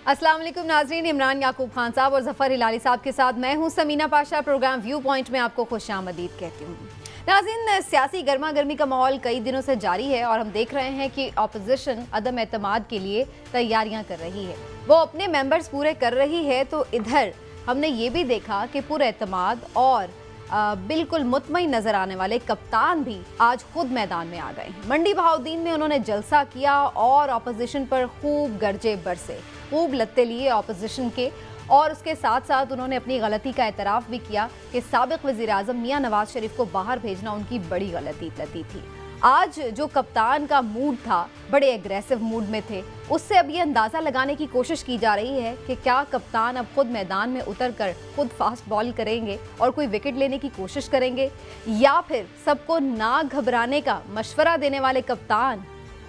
अस्सलाम वालेकुम नाज़रीन, इमरान याकूब खान साहब और ज़फ़र हिलाली साहब के साथ मैं हूं Samina Pasha. Program view point में आपको खुशामदीद कहती हूं। नाज़रीन, सियासी गर्मा गर्मी का माहौल कई दिनों से जारी है और हम देख रहे हैं कि अपोजिशन अदम एतमाद के लिए तैयारियां कर रही है, वो अपने मेंबर्स पूरे कर रही है। तो इधर हमने ये भी देखा कि पुरएतमाद और बिल्कुल मुतमईन नजर आने वाले कप्तान भी आज खुद मैदान में आ गए। मंडी बहाउद्दीन में उन्होंने जलसा किया और अपोजिशन पर खूब गरजे बरसे, खूब लत्ते लिए अपोजिशन के, और उसके साथ साथ उन्होंने अपनी गलती का एतराफ़ भी किया कि साबिक़ वज़ीर-ए-आज़म मियां नवाज शरीफ को बाहर भेजना उनकी बड़ी गलती थी। आज जो कप्तान का मूड था, बड़े एग्रेसिव मूड में थे। उससे अब ये अंदाज़ा लगाने की कोशिश की जा रही है कि क्या कप्तान अब खुद मैदान में उतर कर खुद फास्ट बॉल करेंगे और कोई विकेट लेने की कोशिश करेंगे, या फिर सबको ना घबराने का मशवरा देने वाले कप्तान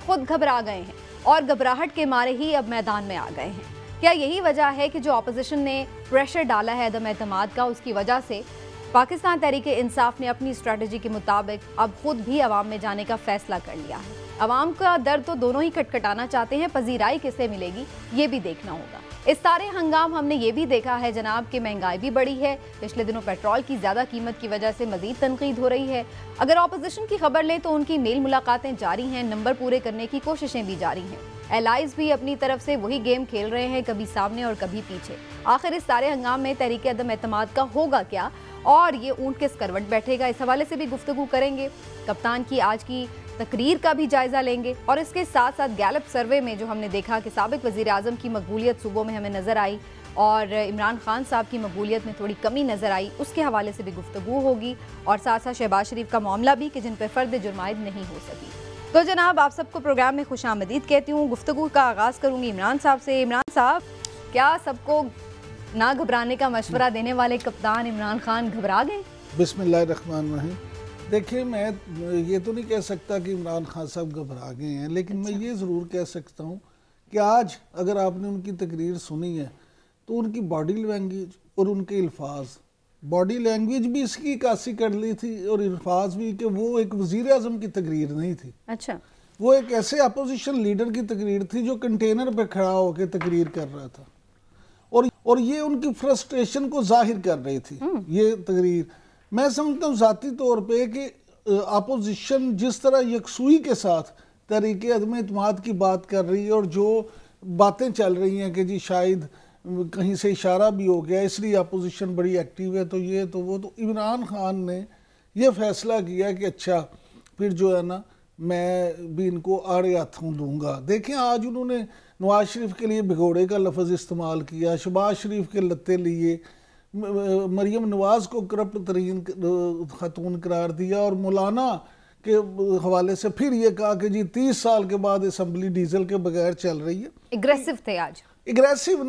खुद घबरा गए हैं और घबराहट के मारे ही अब मैदान में आ गए हैं। क्या यही वजह है कि जो अपोजिशन ने प्रेशर डाला है अदम एतमाद का, उसकी वजह से पाकिस्तान तहरीक इंसाफ ने अपनी स्ट्रेटजी के मुताबिक अब खुद भी अवाम में जाने का फैसला कर लिया है। अवाम का दर्द तो दोनों ही खटखटाना चाहते हैं, पजीराई किसे मिलेगी ये भी देखना होगा। इस सारे हंगाम हमने ये भी देखा है जनाब कि महंगाई भी बढ़ी है। पिछले दिनों पेट्रोल की ज़्यादा कीमत की वजह से मजीद तनकीद हो रही है। अगर अपोजिशन की खबर लें तो उनकी मेल मुलाकातें जारी हैं, नंबर पूरे करने की कोशिशें भी जारी हैं। एलाइज भी अपनी तरफ से वही गेम खेल रहे हैं, कभी सामने और कभी पीछे। आखिर इस सारे हंगाम में तहरीक अदम एतमाद का होगा क्या और ये ऊंट किस करवट बैठेगा, इस हवाले से भी गुफ्तगू करेंगे। कप्तान की आज की तकरीर का भी जायजा लेंगे और इसके साथ साथ गैलप सर्वे में जो हमने देखा कि साबिक़ वज़ीर आज़म की मकबूलियत सूबों में हमें नज़र आई और इमरान खान साहब की मकबूलियत में थोड़ी कमी नज़र आई, उसके हवाले से भी गुफ्तगू होगी। और साथ साथ शहबाज शरीफ का मामला भी कि जिन पर फ़र्द जुर्माइद नहीं हो सकी। तो जनाब, आप सबको प्रोग्राम में खुशामदीद कहती हूँ। गुफ्तगू का आगाज़ करूँगी इमरान साहब से। इमरान साहब, क्या सबको ना घबराने का मशवरा देने वाले कप्तान इमरान खान घबरा गए? बिस्मिल्लाहिर्रहमानिर्रहीम। देखिए, मैं ये तो नहीं कह सकता कि इमरान खान साहब घबरा गए हैं, लेकिन मैं ये ज़रूर कह सकता हूँ कि आज अगर आपने उनकी तकरीर सुनी है तो उनकी बॉडी लैंग्वेज और उनके अल्फाज, बॉडी लैंग्वेज भी इसकी कासी कर ली थी और अल्फाज भी, कि वो एक वज़ीर आज़म की तकरीर नहीं थी। अच्छा, वो एक ऐसे अपोजिशन लीडर की तकरीर थी जो कंटेनर पर खड़ा होकर तकरीर कर रहा था और ये उनकी फ्रस्ट्रेशन को जाहिर कर रही थी। ये तकरीर मैं समझता हूँ ज़ाती तौर पे कि अपोजिशन जिस तरह यकसुई के साथ तहरीक अदम एतमाद की बात कर रही है और जो बातें चल रही हैं कि जी शायद कहीं से इशारा भी हो गया इसलिए अपोजिशन बड़ी एक्टिव है, तो ये तो वो, तो इमरान खान ने ये फैसला किया कि अच्छा फिर जो है ना मैं भी इनको आड़े हाथों दूंगा। देखें, आज उन्होंने नवाज शरीफ के लिए भिगोड़े का लफ्ज़ इस्तेमाल किया, शहबाज शरीफ के लत्ते लिए, मरियम नवाज को करप्ट तरीन खातून करार दिया और मौलाना के हवाले से फिर ये कहा कि जी 30 साल के बाद असम्बली डीजल के बगैर चल रही है। एग्रेसिव थे आज। एग्रेसिव,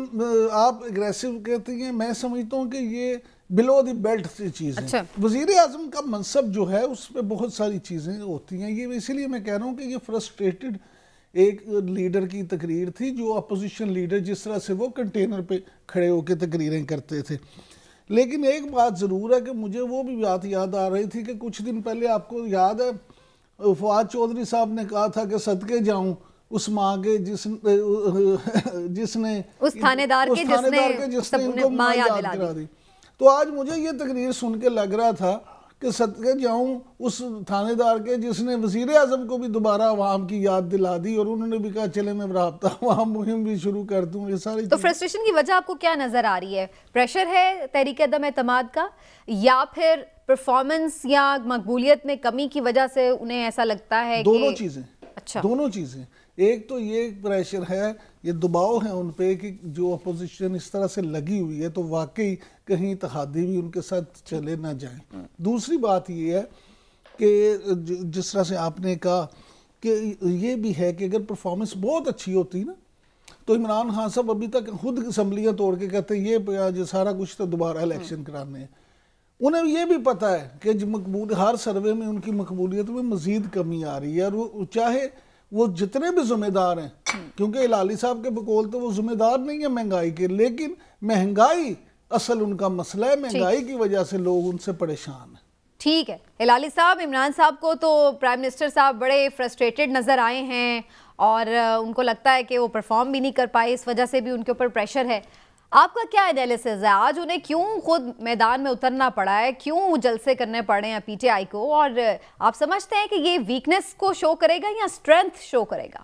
आप एग्रेसिव कहती हैं, मैं समझता हूँ कि ये बिलो द बेल्ट से चीज़ है। वज़ीर आज़म का मनसब जो है उस पर बहुत सारी चीज़ें होती हैं। ये इसीलिए मैं कह रहा हूँ कि ये फ्रस्ट्रेटेड एक लीडर की तकरीर थी, जो अपोजिशन लीडर जिस तरह से वो कंटेनर पे खड़े होकर तकरीरें करते थे। लेकिन एक बात ज़रूर है कि मुझे वो भी बात याद आ रही थी कि कुछ दिन पहले आपको याद है फवाद चौधरी साहब ने कहा था कि सदके जाऊं उस माँ के जिसने उस थानेदार के जिसने इनको माँ याद दिला दी। तो आज मुझे ये तकरीर सुन के लग रहा था कि सदके जाऊं उस थानेदार के जिसने वज़ीर आज़म को भी दोबारा अवाम की याद दिला दी और उन्होंने भी कहा चले मैं राब्ता अवाम मुहिम भी शुरू कर दूं। ये सारी तो फ्रस्ट्रेशन की वजह आपको क्या नजर आ रही है? प्रेशर है तहरीक अदम एतमाद का, या फिर परफॉर्मेंस या मकबूलियत में कमी की वजह से उन्हें ऐसा लगता है? दोनों चीज़ें। अच्छा, दोनों चीज़ें। एक तो ये प्रेशर है, ये दबाव है उन पे कि जो अपोजिशन इस तरह से लगी हुई है तो वाकई कहीं इत्तेहादी भी उनके साथ चले ना जाएं। दूसरी बात ये है कि जिस तरह से आपने कहा कि ये भी है कि अगर परफॉर्मेंस बहुत अच्छी होती ना तो इमरान खान साहब अभी तक खुद असम्बलियाँ तोड़ के कहते ये सारा कुछ तो दोबारा इलेक्शन कराने हैं। उन्हें ये भी पता है कि हर सर्वे में उनकी मकबूलियत में मज़ीद कमी आ रही है और चाहे वो जितने भी जिम्मेदार हैं, क्योंकि हिलाली साहब के बकौल तो वो जिम्मेदार नहीं है महंगाई के, लेकिन महंगाई असल उनका मसला है। महंगाई की वजह से लोग उनसे परेशान हैं। ठीक है हिलाली साहब, इमरान साहब को तो प्राइम मिनिस्टर साहब बड़े फ्रस्ट्रेटेड नज़र आए हैं और उनको लगता है कि वो परफॉर्म भी नहीं कर पाए, इस वजह से भी उनके ऊपर प्रेशर है। आपका क्या एनालिसिस है, आज उन्हें क्यों खुद मैदान में उतरना पड़ा है, क्यों जलसे करने पड़े हैं पीटीआई को, और आप समझते हैं कि ये वीकनेस को शो करेगा या स्ट्रेंथ शो करेगा?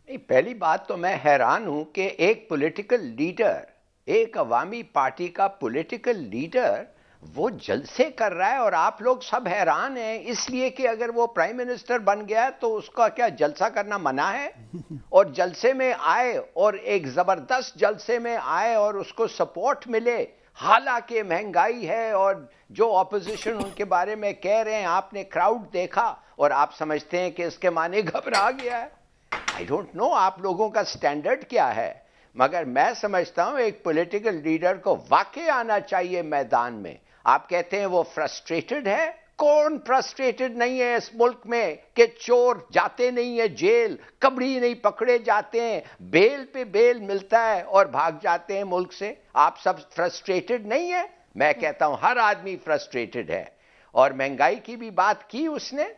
नहीं, पहली बात तो मैं हैरान हूं कि एक पॉलिटिकल लीडर, एक अवामी पार्टी का पॉलिटिकल लीडर वो जलसे कर रहा है और आप लोग सब हैरान हैं इसलिए कि अगर वो प्राइम मिनिस्टर बन गया तो उसका क्या जलसा करना मना है? और जलसे में आए और एक जबरदस्त जलसे में आए और उसको सपोर्ट मिले, हालांकि महंगाई है और जो ऑपोजिशन उनके बारे में कह रहे हैं, आपने क्राउड देखा और आप समझते हैं कि इसके माने घबरा गया है। आई डोंट नो आप लोगों का स्टैंडर्ड क्या है, मगर मैं समझता हूं एक पॉलिटिकल लीडर को वाकई आना चाहिए मैदान में। आप कहते हैं वो फ्रस्ट्रेटेड है, कौन फ्रस्ट्रेटेड नहीं है इस मुल्क में कि चोर जाते नहीं है जेल, कबड़ी नहीं पकड़े जाते हैं, बेल पे बेल मिलता है और भाग जाते हैं मुल्क से। आप सब फ्रस्ट्रेटेड नहीं है? मैं कहता हूं हर आदमी फ्रस्ट्रेटेड है। और महंगाई की भी बात की उसने,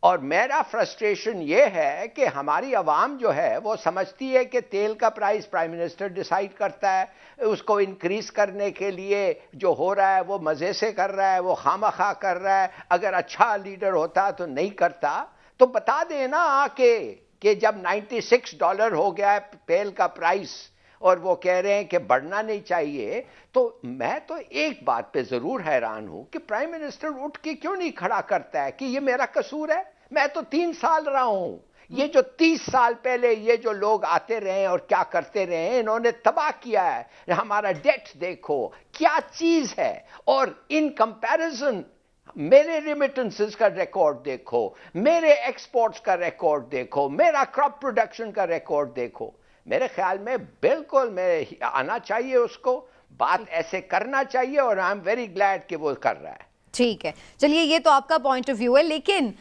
और मेरा फ्रस्ट्रेशन ये है कि हमारी आवाम जो है वो समझती है कि तेल का प्राइस प्राइम मिनिस्टर डिसाइड करता है, उसको इंक्रीज करने के लिए जो हो रहा है वो मज़े से कर रहा है, वो खामखा कर रहा है। अगर अच्छा लीडर होता तो नहीं करता, तो बता देना आके कि जब $96 हो गया है तेल का प्राइस और वो कह रहे हैं कि बढ़ना नहीं चाहिए, तो मैं तो एक बात पे जरूर हैरान हूं कि प्राइम मिनिस्टर उठ के क्यों नहीं खड़ा करता है कि ये मेरा कसूर है, मैं तो 3 साल रहा हूं। ये जो 30 साल पहले ये जो लोग आते रहे और क्या करते रहे, इन्होंने तबाह किया है। हमारा डेट देखो क्या चीज है, और इन कंपैरिजन मेरे रेमिटेंसेस का रिकॉर्ड देखो, मेरे एक्सपोर्ट्स का रिकॉर्ड देखो, मेरा क्रॉप प्रोडक्शन का रिकॉर्ड देखो। मेरे ख्याल में बिल्कुल मैं आना चाहिए उसको, बात ऐसे करना चाहिए, और आई एम वेरी ग्लैड कि वो कर रहा है। ठीक है, चलिए ये तो आपका पॉइंट ऑफ व्यू है, लेकिन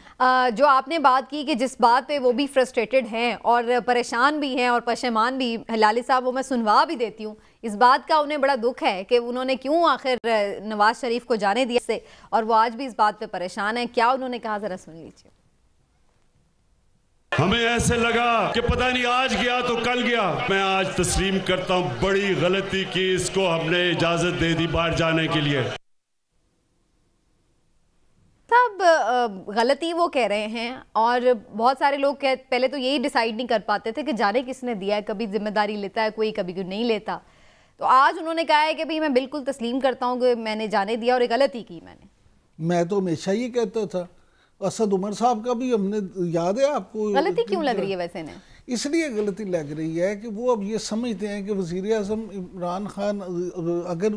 जो आपने बात की कि जिस बात पे वो भी फ्रस्ट्रेटेड हैं और परेशान भी हैं और पशेमान भी, हिलाली साहब वो मैं सुनवा भी देती हूँ। इस बात का उन्हें बड़ा दुख है कि उन्होंने क्यों आखिर नवाज शरीफ को जाने दिया से, और वो आज भी इस बात पे परेशान है। क्या उन्होंने कहा, जरा सुन लीजिए। हमें ऐसे लगा कि पता नहीं आज गया तो कल गया। मैं आज तस्लीम करता हूं बड़ी गलती की, इसको हमने इजाजत दे दी बाहर जाने के लिए। तब गलती वो कह रहे हैं, और बहुत सारे लोग पहले तो यही डिसाइड नहीं कर पाते थे कि जाने किसने दिया है, कभी जिम्मेदारी लेता है कोई, कभी कोई नहीं लेता। तो आज उन्होंने कहा है कि भाई मैं बिल्कुल तस्लीम करता हूँ कि मैंने जाने दिया और एक गलती की मैंने। मैं तो हमेशा ये कहता था, असद उमर साहब का भी हमने, याद है आपको? गलती क्यों लग रही है वैसे ने? इसलिए गलती लग रही है कि वो अब ये समझते हैं कि वज़ीर आज़म इमरान खान अगर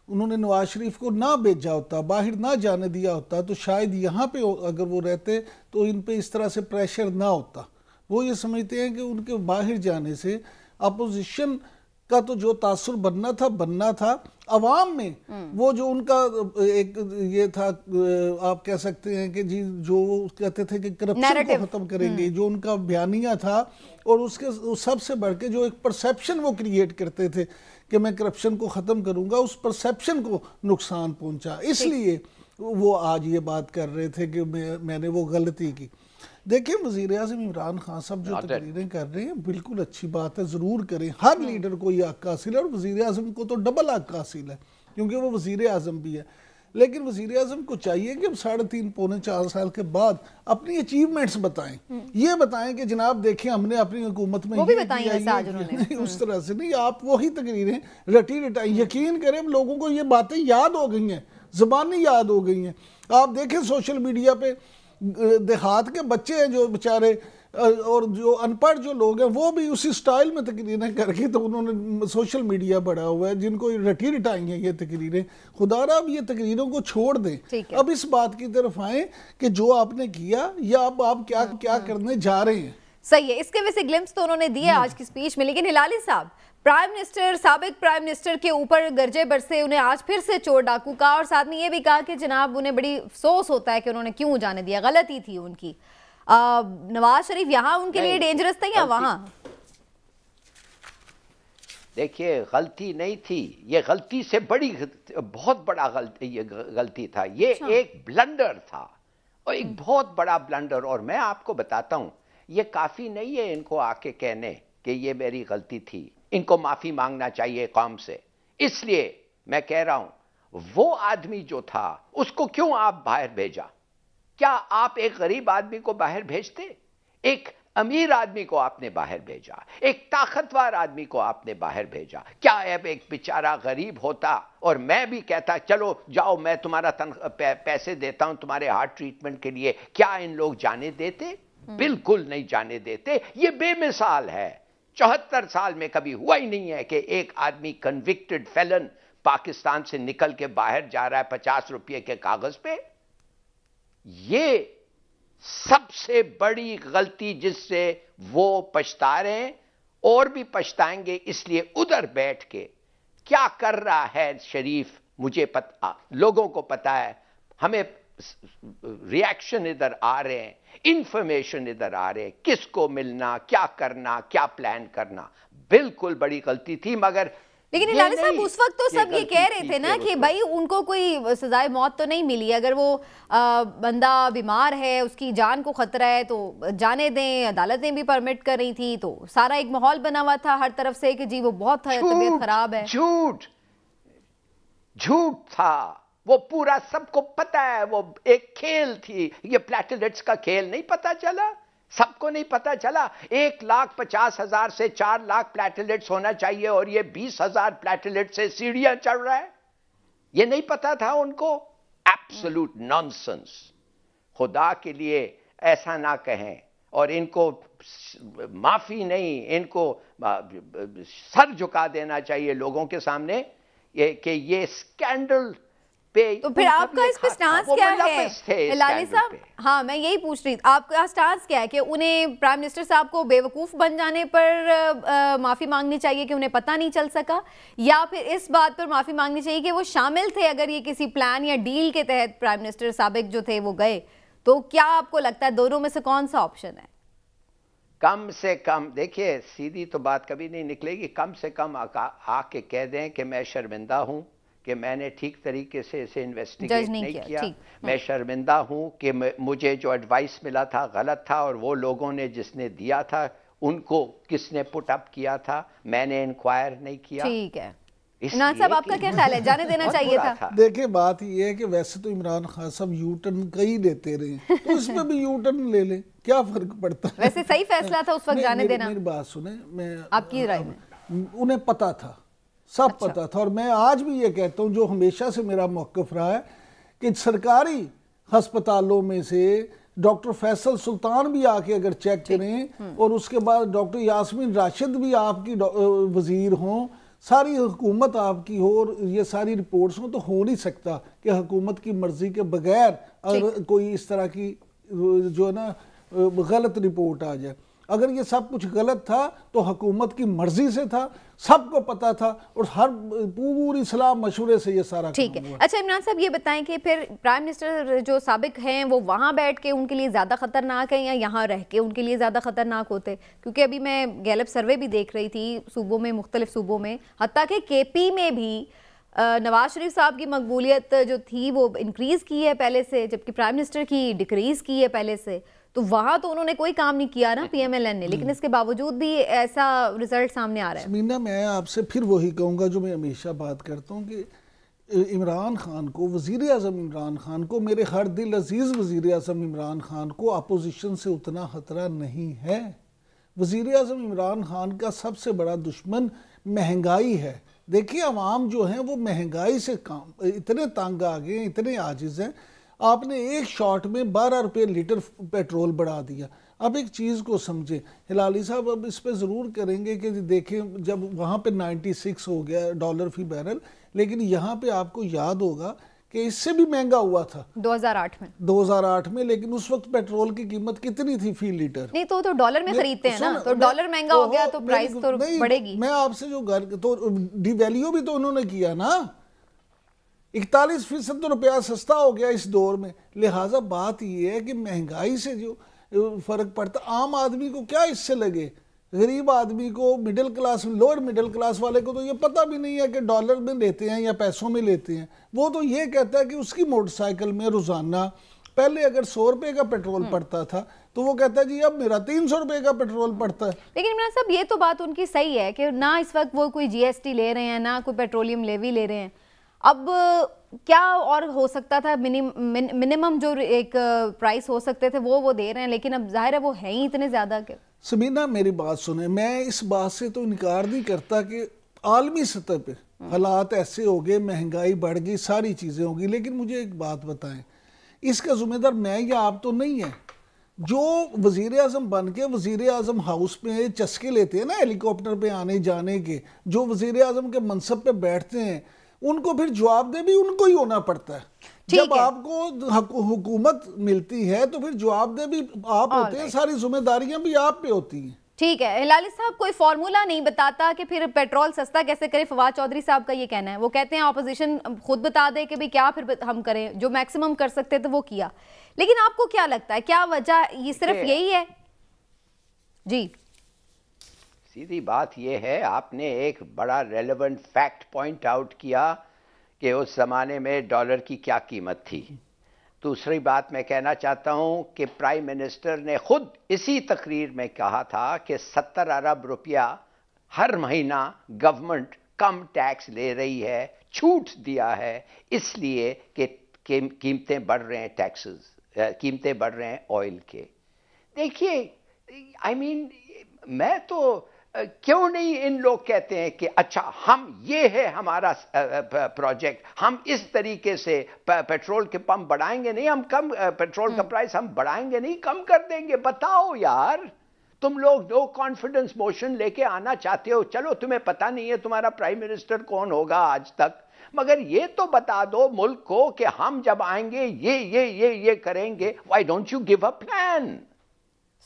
उन्होंने नवाज शरीफ को ना भेजा होता, बाहर ना जाने दिया होता, तो शायद यहाँ पे अगर वो रहते तो इन पे इस तरह से प्रेशर ना होता। वो ये समझते हैं कि उनके बाहर जाने से अपोजिशन का तो जो तासुर बनना था अवाम में, वो जो उनका एक ये था, आप कह सकते हैं कि जी जो कहते थे कि करप्शन को खत्म करेंगे, जो उनका बयानिया था, और उसके सबसे बढ़ के जो एक परसेप्शन वो क्रिएट करते थे कि मैं करप्शन को ख़त्म करूंगा, उस परसेप्शन को नुकसान पहुंचा। इसलिए वो आज ये बात कर रहे थे कि मैंने वो गलती की। देखिए, वज़ीर आज़म इमरान खान साहब जो तकरीरें कर रहे हैं बिल्कुल अच्छी बात है, ज़रूर करें। हर लीडर को ये हक़ हासिल है, और वज़ीर आज़म को तो डबल हक़ हासिल है क्योंकि वो वज़ीर आज़म भी है। लेकिन वज़ीर आज़म को चाहिए कि अब 3.5 पौने 4 साल के बाद अपनी अचीवमेंट्स बताएं, ये बताएं कि जनाब देखें हमने अपनी हुकूमत में ये नहीं, उस तरह से नहीं। आप वही तकरीरें रटी रटाई, यकीन करें लोगों को ये बातें याद हो गई हैं, ज़बानी याद हो गई हैं। आप देखें सोशल मीडिया पे देहात के बच्चे हैं जो बेचारे, और जो अनपढ़ जो लोग हैं वो भी उसी स्टाइल में तकरीरें करके तो उन्होंने सोशल मीडिया बढ़ा हुआ है, जिनको रटी रटाई हैं ये तकरीरें। खुदारा अब ये तकरीरों को छोड़ दें, अब इस बात की तरफ आए कि जो आपने किया या अब आप क्या क्या करने जा रहे हैं। सही है, इसके वैसे ग्लिम्स तो उन्होंने दिए आज की स्पीच में। लेकिन हिलाली साहब, प्राइम मिनिस्टर, साबिक प्राइम मिनिस्टर के ऊपर गरजे बरसे, उन्हें आज फिर से चोर डाकू कहा, और साथ में ये भी कहा कि जनाब उन्हें बड़ी अफसोस होता है कि उन्होंने क्यों जाने दिया, गलती थी उनकी। नवाज शरीफ यहाँ उनके लिए डेंजरस था या वहाँ? देखिए गलती नहीं थी, ये गलती से बड़ी, बहुत बड़ा गलती था ये। एक ब्लंडर था और एक बहुत बड़ा ब्लंडर। और मैं आपको बताता हूं, ये काफी नहीं है इनको आके कहने कि ये मेरी गलती थी, इनको माफी मांगना चाहिए कौम से। इसलिए मैं कह रहा हूं, वो आदमी जो था उसको क्यों आप बाहर भेजा? क्या आप एक गरीब आदमी को बाहर भेजते? एक अमीर आदमी को आपने बाहर भेजा, एक ताकतवर आदमी को आपने बाहर भेजा। क्या अब एक बेचारा गरीब होता और मैं भी कहता चलो जाओ मैं तुम्हारा पैसे देता हूं तुम्हारे हार्ट ट्रीटमेंट के लिए, क्या इन लोग जाने देते? बिल्कुल नहीं जाने देते। ये बेमिसाल है। 74 साल में कभी हुआ ही नहीं है कि एक आदमी कन्विक्टेड फेलन पाकिस्तान से निकल के बाहर जा रहा है 50 रुपये के कागज पे। ये सबसे बड़ी गलती जिससे वो पछता रहे हैं और भी पछताएंगे। इसलिए उधर बैठ के क्या कर रहा है शरीफ, मुझे पता, लोगों को पता है, हमें रिएक्शन इधर आ रहे हैं, इंफॉर्मेशन इधर आ रहे हैं, किसको मिलना, क्या करना, क्या प्लान करना। बिल्कुल बड़ी गलती थी। मगर लेकिन हिलाली साहब उस वक्त तो सब ये कह रहे थे ना कि भाई उनको कोई सजाए मौत तो नहीं मिली, अगर वो बंदा बीमार है, उसकी जान को खतरा है तो जाने दें। अदालतें भी परमिट कर रही थी, तो सारा एक माहौल बना हुआ था हर तरफ से कि जी वो बहुत तबीयत खराब है। झूठ था वो पूरा, सबको पता है। वो एक खेल थी, ये प्लेटलेट्स का खेल नहीं पता चला? सबको नहीं पता चला? 1,50,000 से 4 लाख प्लेटलेट्स होना चाहिए और ये 20,000 प्लेटलेट से सीढ़ियां चढ़ रहा है। ये नहीं पता था उनको? Absolute nonsense. खुदा के लिए ऐसा ना कहें। और इनको माफी नहीं, इनको सर झुका देना चाहिए लोगों के सामने कि ये स्कैंडल। तो फिर आपका इस पे स्टांस क्या है लाली साहब? हाँ, मैं यही पूछ रही थी, आपका स्टांस क्या है कि उन्हें प्राइम मिनिस्टर साहब को बेवकूफ बन जाने पर माफी मांगनी चाहिए कि उन्हें पता नहीं चल सका, या फिर इस बात पर माफी मांगनी चाहिए कि वो शामिल थे अगर ये किसी प्लान या डील के तहत प्राइम मिनिस्टर साबिक जो थे वो गए? तो क्या आपको लगता है दोनों में से कौन सा ऑप्शन है? कम से कम देखिए, सीधी तो बात कभी नहीं निकलेगी। कम से कम आके कह दें कि मैं शर्मिंदा हूं कि मैंने ठीक तरीके से इसे इन्वेस्टिगेट नहीं किया। मैं शर्मिंदा हूं कि मुझे जो एडवाइस मिला था गलत था, और वो लोगों ने जिसने दिया था उनको किसने पुट अप किया था, मैंने इंक्वायर नहीं किया। ठीक है, इमरान साहब आपका क्या ख्याल है, जाने देना चाहिए था? देखिए बात ये है कि वैसे तो इमरान खान साहब यू टर्न कई लेते रहे, तो इसमें भी यू टर्न ले लें, क्या फर्क पड़ता है? वैसे सही फैसला था उस वक्त जाने देना। मेरी बात सुने, मैं आपकी राय में उन्हें पता था, सब पता था। और मैं आज भी ये कहता हूँ, जो हमेशा से मेरा मौक़िफ़ रहा है, कि सरकारी हस्पतालों में से डॉक्टर फैसल सुल्तान भी आके अगर चेक करें, और उसके बाद डॉक्टर यास्मीन राशिद भी आपकी वजीर हों, सारी हुकूमत आपकी हो और ये सारी रिपोर्ट्स हों, तो हो नहीं सकता कि हुकूमत की मर्जी के बगैर अगर कोई इस तरह की जो है ना गलत रिपोर्ट आ जाए। अगर ये सब कुछ गलत था तो हुकूमत की मर्जी से था, सबको पता था, और हर पूरी सलाह मशवरे से ये सारा ठीक है। अच्छा इमरान साहब ये बताएं कि फिर प्राइम मिनिस्टर जो साबिक हैं वो वहाँ बैठ के उनके लिए ज़्यादा खतरनाक है या यहाँ रह के उनके लिए ज़्यादा खतरनाक होते? क्योंकि अभी मैं गैलप सर्वे भी देख रही थी सूबों में, मुख्तलिफ सूबों में, हत्ता कि KP में भी नवाज शरीफ साहब की मकबूलियत जो थी वो इंक्रीज़ की है पहले से, जबकि प्राइम मिनिस्टर की डिक्रीज़ की है पहले से। तो वहां तो उन्होंने कोई काम नहीं किया ना PMLN ने, लेकिन इसके बावजूद भी ऐसा रिजल्ट सामने आ रहा है। मीना, मैं आपसे फिर वही कहूँगा जो मैं हमेशा बात करता हूँ कि इमरान खान को, वज़ीर आज़म इमरान खान को, मेरे हर दिल अजीज़ वज़ीर आज़म इमरान खान को अपोजिशन से उतना ख़तरा नहीं है। वज़ीर आज़म इमरान खान का सबसे बड़ा दुश्मन महंगाई है। देखिए अवाम जो है वो महंगाई से इतने तंग आ गए, इतने आजिज़ हैं। आपने एक शॉट में 12 रुपये लीटर पेट्रोल बढ़ा दिया। अब एक चीज़ को समझे हिलाली साहब, अब इस पे ज़रूर करेंगे कि देखें जब वहाँ पे 96 हो गया डॉलर फी बैरल, लेकिन यहाँ पे आपको याद होगा कि इससे भी महंगा हुआ था 2008 में। लेकिन उस वक्त पेट्रोल की कीमत कितनी थी फी लीटर? नहीं तो डॉलर में खरीदते हैं ना, तो डॉलर महंगा हो गया तो प्राइस तो बढ़ेगी। मैं आपसे जो तो डिवैल्यू भी तो उन्होंने किया ना, 41% तो रुपया सस्ता हो गया इस दौर में। लिहाजा बात यह है कि महंगाई से जो फर्क पड़ता, आम आदमी को क्या इससे लगे गरीब आदमी को, middle class, lower middle class वाले को तो ये पता भी नहीं है कि डॉलर में लेते हैं या पैसों में लेते हैं। वो तो ये कहता है कि उसकी मोटरसाइकिल में रोज़ाना पहले अगर 100 रुपये का पेट्रोल पड़ता था तो वो कहता है जी अब मेरा 300 रुपये का पेट्रोल पड़ता है। लेकिन इमरान साहब ये तो बात उनकी सही है कि ना इस वक्त वो कोई जीएसटी ले रहे हैं, ना कोई पेट्रोलियम लेवी ले रहे हैं। अब क्या और हो सकता था, मिनिमम जो एक प्राइस हो सकते थे वो दे रहे हैं, लेकिन अब जाहिर है वो है ही इतने ज़्यादा के। सबीना मेरी बात सुने, मैं इस बात से तो इनकार नहीं करता कि आलमी सतह पे हालात ऐसे हो गए, महंगाई बढ़ गई, सारी चीज़ें होगी, लेकिन मुझे एक बात बताएं, इसका जिम्मेदार मैं या आप तो नहीं है। जो वज़ीर आज़म बन के वज़ीर आज़म हाउस में चस्के लेते हैं ना हेलीकॉप्टर पे आने जाने के, जो वज़ीर आज़म के मनसब पे बैठते हैं, उनको फिर जवाबदेह भी उनको ही होना पड़ता है। जब आपको हुकूमत मिलती है तो फिर जवाबदेह भी आप होते हैं, सारी जिम्मेदारियां भी आप पे होती हैं। ठीक है, हिलाली साहब कोई फॉर्मूला नहीं बताता कि फिर पेट्रोल सस्ता कैसे करें। फवाद चौधरी साहब का ये कहना है, वो कहते हैं ऑपोजिशन खुद बता दे कि भाई क्या फिर हम करें, जो मैक्सिमम कर सकते थे वो किया। लेकिन आपको क्या लगता है, क्या वजह ये सिर्फ यही है? जी सीधी बात यह है, आपने एक बड़ा रेलेवेंट फैक्ट पॉइंट आउट किया कि उस ज़माने में डॉलर की क्या कीमत थी। दूसरी बात मैं कहना चाहता हूं कि प्राइम मिनिस्टर ने खुद इसी तकरीर में कहा था कि 70 अरब रुपया हर महीना गवर्नमेंट कम टैक्स ले रही है, छूट दिया है इसलिए कि कीमतें बढ़ रहे हैं, टैक्सेस कीमतें बढ़ रहे हैं ऑयल के। देखिए आई मीन मैं तो क्यों नहीं, इन लोग कहते हैं कि अच्छा हम ये है हमारा प्रोजेक्ट, हम इस तरीके से पेट्रोल के पंप बढ़ाएंगे नहीं, हम कम पेट्रोल का प्राइस हम बढ़ाएंगे नहीं, कम कर देंगे। बताओ यार, तुम लोग नो कॉन्फिडेंस मोशन लेके आना चाहते हो, चलो तुम्हें पता नहीं है तुम्हारा प्राइम मिनिस्टर कौन होगा आज तक, मगर ये तो बता दो मुल्क को कि हम जब आएंगे ये करेंगे। Why don't you give a plan?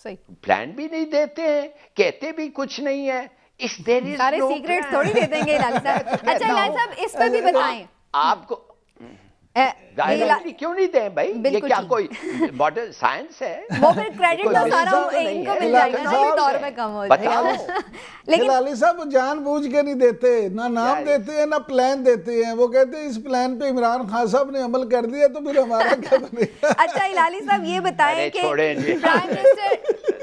सही प्लान भी नहीं देते हैं, कहते भी कुछ नहीं है। इस देर इज सारे सीक्रेट्स थोड़ी दे देंगे हिलाली साहब। अच्छा हिलाली साहब इस पे भी बताएं आपको क्यों नहीं दें भाई, ये क्या कोई मॉडल साइंस है? वो फिर क्रेडिट तो सारा इनको मिल जाएगा ना, ये दौर में कम हो जाएगा। लेकिन हिलाली साहब जानबूझ के नहीं देते, ना नाम देते हैं ना प्लान देते हैं। वो कहते हैं इस प्लान पे इमरान खान साहब ने अमल कर दिया तो फिर हमारा क्या बनेगा? अच्छा हिलाली साहब ये बताएं कि प्राइम मिनिस्टर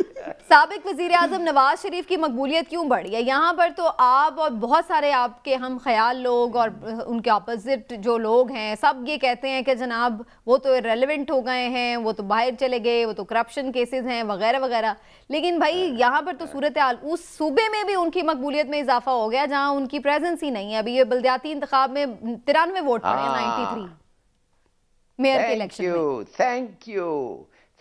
साबिक वजीर आजम नवाज शरीफ की मकबूलियत क्यों बढ़ी है? यहाँ पर तो आप और बहुत सारे आपके हम ख्याल लोग और उनके अपोजिट जो लोग हैं सब ये कहते हैं कि जनाब वो तो इररिलेवेंट हो गए हैं, वो तो बाहर चले गए, वो तो करप्शन केसेस हैं वगैरह वगैरह। लेकिन भाई यहाँ पर तो सूरत हाल, उस सूबे में भी उनकी मकबूलियत में इजाफा हो गया जहाँ उनकी प्रेजेंस ही नहीं है। अभी ये बल्दियाती इंतखाब में 93 वोट पड़े हैं, 93 मेयर के इलेक्शन में।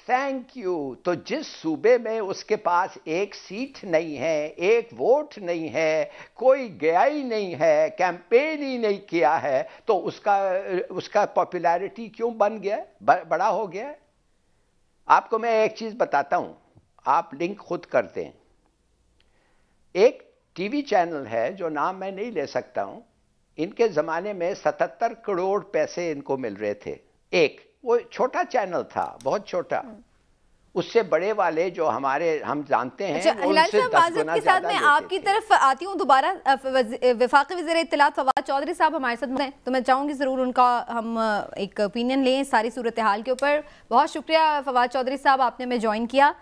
Thank you. तो जिस सूबे में उसके पास एक सीट नहीं है, एक वोट नहीं है, कोई गया ही नहीं है, कैंपेन ही नहीं किया है, तो उसका पॉपुलैरिटी क्यों बन गया, बड़ा हो गया? आपको मैं एक चीज बताता हूं, आप लिंक खुद करते हैं। एक टीवी चैनल है जो नाम मैं नहीं ले सकता हूं, इनके जमाने में 77 करोड़ पैसे इनको मिल रहे थे। एक वो छोटा चैनल था, बहुत छोटा। उससे बड़े वाले जो हम जानते हैं, अच्छा, उनसे 10 गुना के साथ मैं आपकी तरफ आती हूँ दोबारा। वफाकी वज़ीर इत्तलात फवाद चौधरी साहब हमारे साथ हैं, तो मैं चाहूँगी ज़रूर उनका हम एक ओपिनियन लें सारी सूरत हाल के ऊपर। बहुत शुक्रिया फवाद चौधरी साहब, आपने हमें ज्वाइन किया।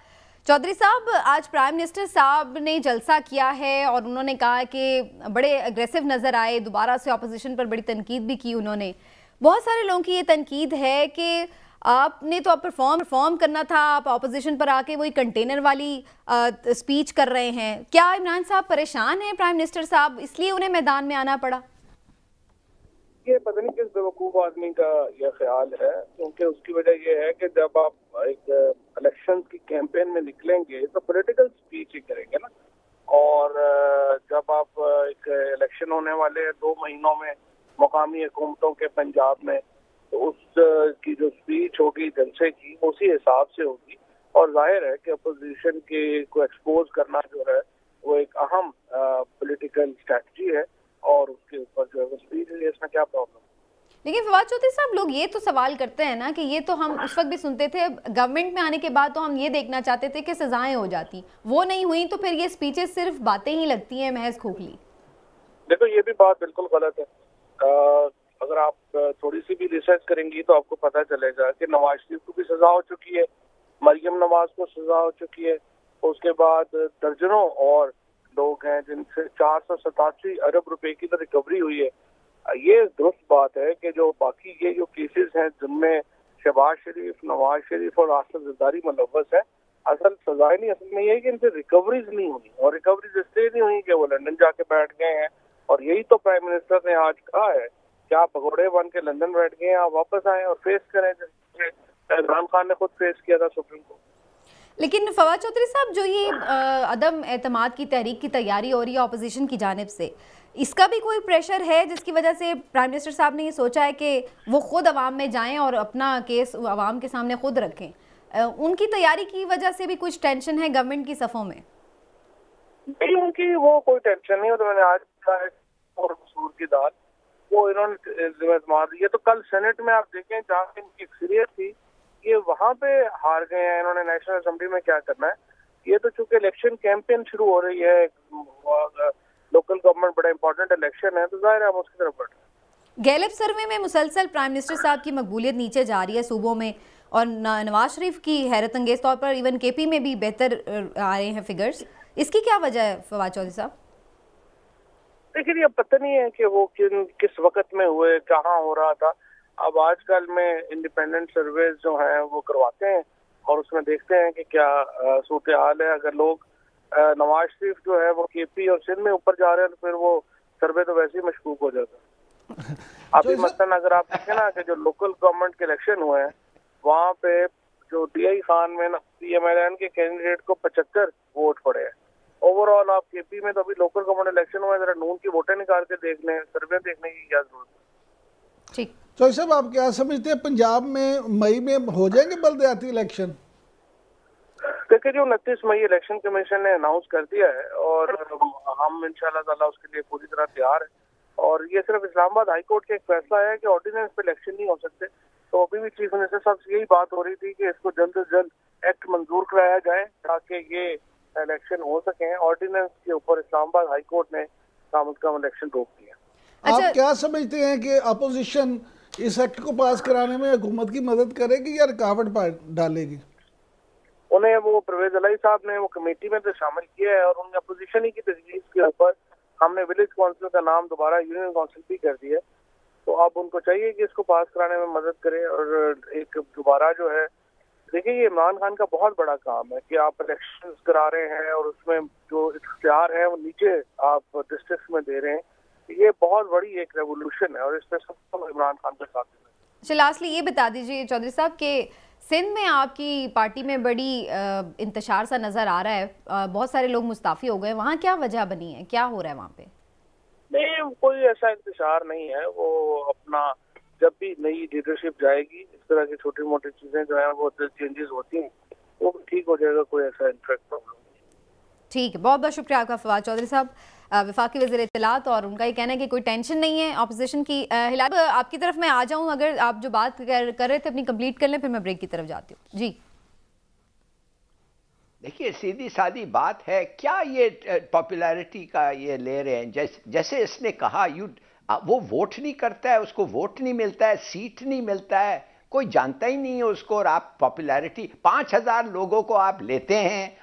चौधरी साहब, आज प्राइम मिनिस्टर साहब ने जलसा किया है और उन्होंने कहा कि बड़े अग्रेसिव नज़र आए, दोबारा से अपोजिशन पर बड़ी तनकीद भी की उन्होंने। बहुत सारे लोगों की ये तनकीद है कि आपने तो परफॉर्म करना था, आप अपोजिशन पर आके वही कंटेनर वाली स्पीच कर रहे हैं। क्या इमरान साहब परेशान हैं, प्राइम मिनिस्टर साहब, इसलिए उन्हें मैदान में आना पड़ा? ये पता नहीं किस बेवकूफ आदमी का यह ख्याल है, क्योंकि उसकी वजह यह है कि जब आप एक इलेक्शन की कैंपेन में निकलेंगे तो पॉलिटिकल स्पीच ही करेंगे ना, और जब आप एक इलेक्शन होने वाले 2 महीनों में मुकामी हुकूमतों के पंजाब में, तो उसकी जो स्पीच होगी जलसे की उसी हिसाब से होगी। और जाहिर है कि अपोजिशन के को एक्सपोज करना जो है वो एक अहम पॉलिटिकल स्ट्रैटेजी है, और उसके ऊपर जो है वो स्पीच है, इसमें क्या प्रॉब्लम? लेकिन फवाद चौधरी साहब, लोग ये तो सवाल करते हैं ना कि ये तो हम उस वक्त भी सुनते थे, गवर्नमेंट में आने के बाद तो हम ये देखना चाहते थे कि सजाएं हो जाती, वो नहीं हुई, तो फिर ये स्पीचेस सिर्फ बातें ही लगती हैं, महज खोखली। देखो ये भी बात बिल्कुल गलत है। अगर आप थोड़ी सी भी रिसर्च करेंगी तो आपको पता चलेगा कि नवाज शरीफ को भी सजा हो चुकी है, मरियम नवाज को सजा हो चुकी है, उसके बाद दर्जनों और लोग हैं जिनसे 487 अरब रुपए की तो रिकवरी हुई है। ये दुरुस्त बात है कि जो बाकी ये जो केसेस हैं जिनमें शहबाज शरीफ, नवाज शरीफ और आसिफ जरदारी मुलव्वस है, असल सजाएं नहीं, असल में ये है कि इनसे रिकवरीज नहीं हुई, और रिकवरीज इसलिए नहीं हुई कि वो लंदन जाके बैठ गए हैं। और यही तो प्राइम मिनिस्टर ने आज कहा है कि आप भगोड़े बन के लंदन बैठ गए, आप वापस आए और फेस करें, जैसे इमरान खान ने खुद फेस किया था सुप्रीम कोर्ट। लेकिन फवाद चौधरी साहब, जो ये अदम एतमाद की तहरीक की तैयारी हो रही है अपोजिशन की जानिब से, इसका भी कोई प्रेशर है जिसकी वजह से प्राइम मिनिस्टर साहब ने ये सोचा है कि वो खुद अवाम में जाएं और अपना केस अवाम के सामने खुद रखें? उनकी तैयारी की वजह से भी कुछ टेंशन है गवर्नमेंट की सफ़ों में? नहीं, उनकी वो कोई टेंशन नहीं है। तो मैंने आज कहा है और मसूर की दाल वो इन्होंने जिम्मेदार दी है। तो कल सेनेट में आप देखें जहाँ इनकी अक्सरियत थी, ये वहाँ पे हार गए हैं। इन्होंने नेशनल असेंबली में क्या करना है, ये तो चूंकि इलेक्शन कैंपेन शुरू हो रही है, लोकल गवर्नमेंट बड़ा इंपॉर्टेंट इलेक्शन है, तो जाहिर है हम उसकी तरफ बढ़ रहे हैं। गैलेप सर्वे में मुसलसल प्राइम मिनिस्टर साहब की मकबूलियत नीचे जा रही है सूबों में, और नवाज शरीफ की हैरत अंगेज तौर पर इवन केपी में भी बेहतर आ रहे हैं फिगर्स। इसकी क्या वजह है फवाद चौधरी साहब? देखिए अब पता नहीं है कि वो किस वक्त में हुए, कहाँ हो रहा था। अब आजकल में इंडिपेंडेंट सर्वेज जो हैं वो करवाते हैं और उसमें देखते हैं कि क्या सूरत हाल है। अगर लोग नवाज शरीफ जो है वो केपी और सिंध में ऊपर जा रहे हैं तो फिर वो सर्वे तो वैसे ही मशकूक हो जाता है। अभी मसलन अगर आप देखें ना कि जो लोकल गवर्नमेंट के इलेक्शन हुए हैं, वहाँ पे जो DI खान में PMLN के कैंडिडेट को 75 वोट पड़े हैं। ओवरऑल आप केपी में तो अभी लोकल गवर्नमेंट इलेक्शन हुए, जरा नून की वोटें निकाल के देख लें, सर्वे देखने की क्या जरूरत है। ठीक, तो साहब आप क्या समझते हैं पंजाब में मई में हो जाएंगे बलदियाती इलेक्शन? देखिए जो 29 मई इलेक्शन कमीशन ने अनाउंस कर दिया है और हम इंशाल्लाह ताला उसके लिए पूरी तरह तैयार है। और ये सिर्फ इस्लामाबाद हाई कोर्ट का एक फैसला है कि ऑर्डिनेंस पे इलेक्शन नहीं हो सकते। तो अभी भी चीफ मिनिस्टर साहब से यही बात हो रही थी कि इसको जल्द से जल्द एक्ट मंजूर कराया जाए ताकि ये इलेक्शन हो सके। ऑर्डिनेंस के ऊपर इस्लामाबाद हाई कोर्ट ने कम से कम इलेक्शन रोक दिया। आप क्या समझते हैं कि अपोजिशन इस एक्ट को पास कराने में हुकूमत की मदद करेगी या रुकावट डालेगी? उन्हें वो परवेज अलाई साहब ने वो कमेटी में तो शामिल किया है और उनके अपोजिशन ही की तजवीज़ के ऊपर हमने विलेज काउंसिल का नाम दोबारा यूनियन काउंसिल भी कर दिया। तो अब उनको चाहिए कि इसको पास कराने में मदद करें। और एक दोबारा जो है, देखिए ये इमरान खान का बहुत बड़ा काम है कि आप इलेक्शन करा रहे हैं और उसमें जो इख्तियार है वो नीचे आप डिस्ट्रिक्ट में दे रहे हैं। ये बहुत बड़ी एक रेवोल्यूशन है और इसमें सब इमरान खान के साथ है। अच्छा, लास्टली ये बता दीजिए चौधरी साहब कि सिंध में आपकी पार्टी में बड़ी इंतशार सा नज़र आ रहा है, बहुत सारे लोग मुस्ताफ़ी हो गए, वहाँ क्या वजह बनी है, क्या हो रहा है वहाँ पे? नहीं, कोई ऐसा इंतशार नहीं है। वो अपना जब भी नई लीडरशिप जाएगी इस तरह की छोटी मोटी चीज़ें जो है वो चेंजेस होती हैं, वो ठीक हो जाएगा। कोई ऐसा इनफैक्ट प्रॉब्लम नहीं। ठीक है, बहुत बहुत शुक्रिया आपका फवाद चौधरी साहब, वफाकी वज़ीर इत्तलात। और उनका ये कहना है कि कोई टेंशन नहीं है अपोजिशन की। हिलाल आपकी तरफ मैं आ जाऊं, अगर आप जो बात कर रहे थे अपनी कंप्लीट कर लें, फिर मैं ब्रेक की तरफ जाती हूँ। जी देखिए सीधी सादी बात है, क्या ये पॉपुलैरिटी का ये ले रहे हैं? जैसे इसने कहा वो वोट नहीं करता है, उसको वोट नहीं मिलता है, सीट नहीं मिलता है, कोई जानता ही नहीं है उसको, और आप पॉपुलैरिटी 5000 लोगों को आप लेते हैं,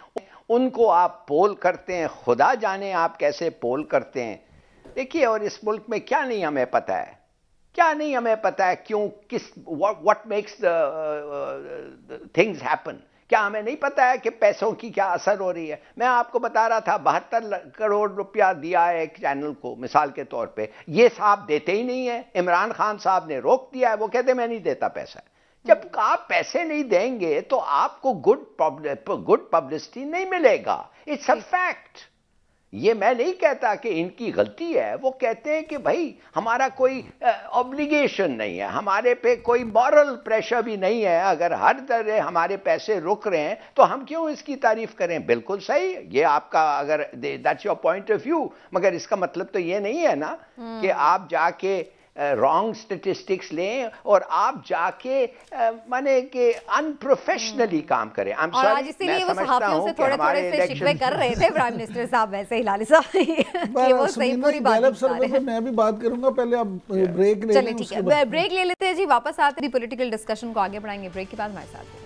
उनको आप पोल करते हैं, खुदा जाने आप कैसे पोल करते हैं। देखिए, और इस मुल्क में क्या नहीं हमें पता है, क्या नहीं हमें पता है, क्यों, किस, what makes the things happen. क्या हमें नहीं पता है कि पैसों की क्या असर हो रही है? मैं आपको बता रहा था 72 करोड़ रुपया दिया है एक चैनल को मिसाल के तौर पे, ये साहब देते ही नहीं है। इमरान खान साहब ने रोक दिया है, वो कहते मैं नहीं देता पैसा। जब आप पैसे नहीं देंगे तो आपको गुड पब्लिसिटी नहीं मिलेगा। It's a fact. ये मैं नहीं कहता कि इनकी गलती है, वो कहते हैं कि भाई हमारा कोई ऑब्लिगेशन नहीं है, हमारे पे कोई मॉरल प्रेशर भी नहीं है। अगर हर तरह हमारे पैसे रुक रहे हैं तो हम क्यों इसकी तारीफ करें? बिल्कुल सही, ये आपका, अगर that's your point of view, मगर इसका मतलब तो ये नहीं है ना कि आप जाके रॉन्ग स्टेटिस्टिक्स लें और आप जाके माने कि अनप्रोफेशनली काम करें। और आज इसीलिए वो सहाफियों से थोड़े-थोड़े से शिकवे कर रहे थे प्राइम मिनिस्टर साहब, वैसे ही लाली साहब कि वो सही पूरी बात बता रहे हैं। मैं भी बात करूंगा, पहले आप ब्रेक ले लें। चलिए ठीक है, ब्रेक ले लेते हैं जी, वापस आते हैं पॉलिटिकल डिस्कशन को आगे बढ़ाएंगे। ब्रेक के बाद हमारे साथ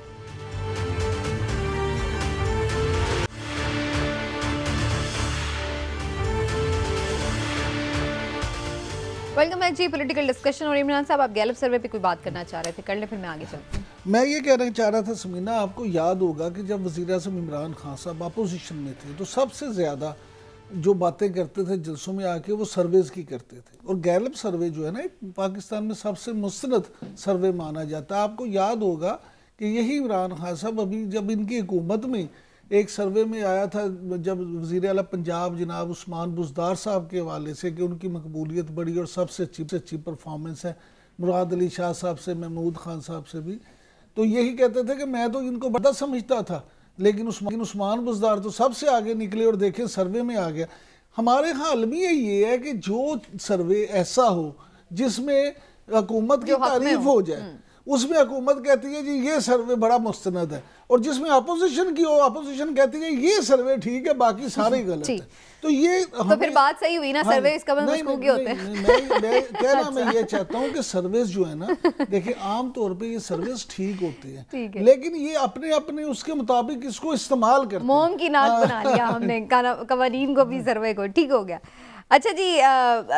वेलकम बैक जी, पॉलिटिकल डिस्कशन। और इमरान साहब, आप गैलप सर्वे पे कोई बात करना चाह रहे थे, कर ले, फिर मैं आगे चलती हूँ। मैं ये कहना चाह रहा था समीना, आपको याद होगा कि जब वज़ीर-ए-आज़म इमरान खान साहब अपोजिशन में थे तो सबसे ज़्यादा जो बातें करते थे जलसों में आके वो सर्वेज की करते थे। और गैलप सर्वे जो है ना, पाकिस्तान में सबसे मुस्तनद सर्वे माना जाता है। आपको याद होगा कि यही इमरान खान साहब अभी जब इनकी हुकूमत में एक सर्वे में आया था, जब वज़ीर आला पंजाब जनाब उस्मान बुज़दार साहब के हवाले से कि उनकी मकबूलियत बढ़ी और सबसे अच्छी परफॉर्मेंस है मुराद अली शाह साहब से, महमूद खान साहब से भी, तो यही कहते थे कि मैं तो इनको बड़ा समझता था, लेकिन उस्मान बुज़दार तो सबसे आगे निकले और देखें सर्वे में आ गया। हमारे यहाँ अलमिया ये है कि जो सर्वे ऐसा हो जिसमें हुकूमत की तारीफ हो जाए, उसमें हुकूमत कहती है जी ये सर्वे बड़ा मुस्तनद है, और जिसमें अपोजिशन की हो, अपोजिशन कहती है ये सर्वे ठीक है, बाकी सारे गलत है। तो ये तो फिर बात सही हुई ना, सर्वे इसका मतलब होते हैं। मैं कहना मैं ये चाहता हूँ कि सर्वेस जो है ना, देखिए आम तौर पे ये सर्वेस ठीक होते हैं, लेकिन ये अपने अपने उसके मुताबिक इसको इस्तेमाल करते हैं। मोम की नाक बना लिया हमने कवानीन को भी, सर्वे को, ठीक हो गया। अच्छा जी,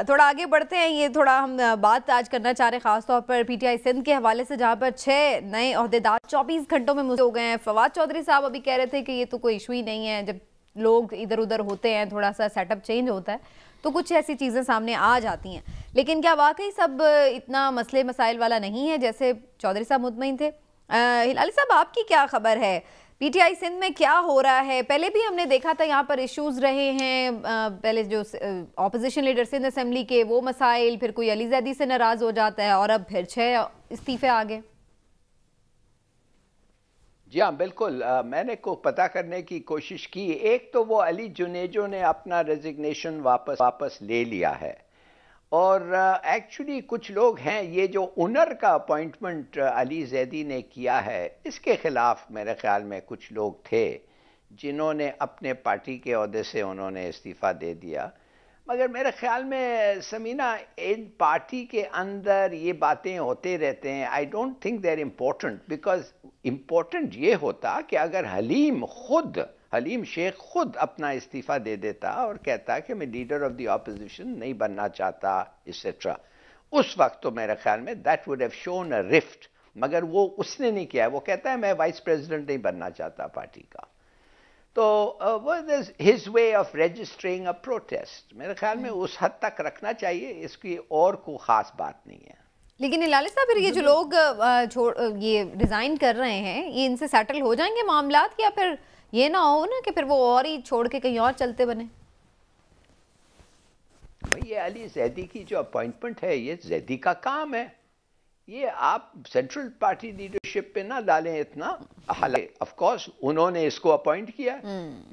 थोड़ा आगे बढ़ते हैं। ये थोड़ा हम बात आज करना चाह रहे हैं खासतौर पर पीटीआई सिंध के हवाले से, जहाँ पर 6 नए ओहदेदार 24 घंटों में मुझे हो गए हैं। फवाद चौधरी साहब अभी कह रहे थे कि ये तो कोई इशू ही नहीं है, जब लोग इधर उधर होते हैं, थोड़ा सा सेटअप चेंज होता है तो कुछ ऐसी चीज़ें सामने आ जाती हैं। लेकिन क्या वाकई सब इतना मसले मसाइल वाला नहीं है जैसे चौधरी साहब मुतमईन थे? हिलाली साहब, आपकी क्या खबर है, पीटीआई सिंध में क्या हो रहा है? पहले भी हमने देखा था यहाँ पर इश्यूज रहे हैं, पहले जो ऑपोजिशन लीडर सिंध असेंबली के वो मसाइल, फिर कोई अली जैदी से नाराज हो जाता है, और अब फिर 6 इस्तीफे आ गए। जी हाँ, बिल्कुल। मैंने को पता करने की कोशिश की। एक तो वो अली जुनेजो ने अपना रेजिग्नेशन वापस ले लिया है, और एक्चुअली कुछ लोग हैं, ये जो ओनर का अपॉइंटमेंट अली जैदी ने किया है, इसके खिलाफ मेरे ख्याल में कुछ लोग थे जिन्होंने अपने पार्टी के ओहदे से उन्होंने इस्तीफ़ा दे दिया। मगर मेरे ख्याल में समीना, इन पार्टी के अंदर ये बातें होते रहते हैं। I don't think they are important, because important ये होता कि अगर हलीम शेख खुद अपना इस्तीफ़ा दे देता और कहता कि मैं लीडर ऑफ द ऑपोजिशन नहीं बनना चाहता एक्सेट्रा, उस वक्त तो मेरे ख्याल में that would have shown a rift. मगर वो उसने नहीं किया है, वो कहता है मैं वाइस प्रेसिडेंट नहीं बनना चाहता पार्टी का। तो his way of registering a protest, मेरे ख्याल में उस हद तक रखना चाहिए, इसकी और कोई ख़ास बात नहीं है। लेकिन लाली साहब, फिर ये जो लोग ये रिज़ाइन कर रहे हैं, ये इनसे सेटल हो जाएंगे मामलात, या फिर ये ना हो ना कि फिर वो और ही छोड़ के कहीं और चलते बने? भाई, ये अली जैदी की जो अपॉइंटमेंट है, ये जैदी का काम है, ये आप सेंट्रल पार्टी लीडरशिप पे ना डालें इतना। हालांकि ऑफ कोर्स उन्होंने इसको अपॉइंट किया,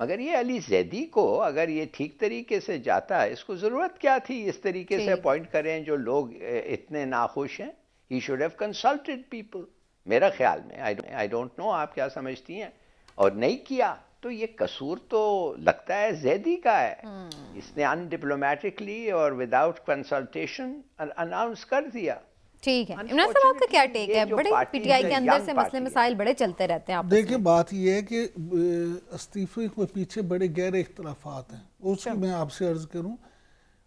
मगर ये अली जैदी को अगर ये ठीक तरीके से जाता है, इसको ज़रूरत क्या थी इस तरीके से अपॉइंट करें जो लोग इतने नाखुश हैं? He should have consulted people, मेरा ख्याल में। आई डोंट नो आप क्या समझती हैं। और नहीं किया तो ये कसूर तो लगता है जैदी का है। इसने अनडिप्लोमेटिकली और विदाउट कंसल्टेशन अनाउंस कर दिया। ठीक है, इमरान साहब आपका क्या टेक है? बड़े पीटीआई के अंदर से मसले मसाइल बड़े चलते रहते हैं। देखिए, बात ये है कि इस्तीफे के पीछे बड़े गहरे इख्तलाफात हैं। उसकी मैं आपसे अर्ज करूं,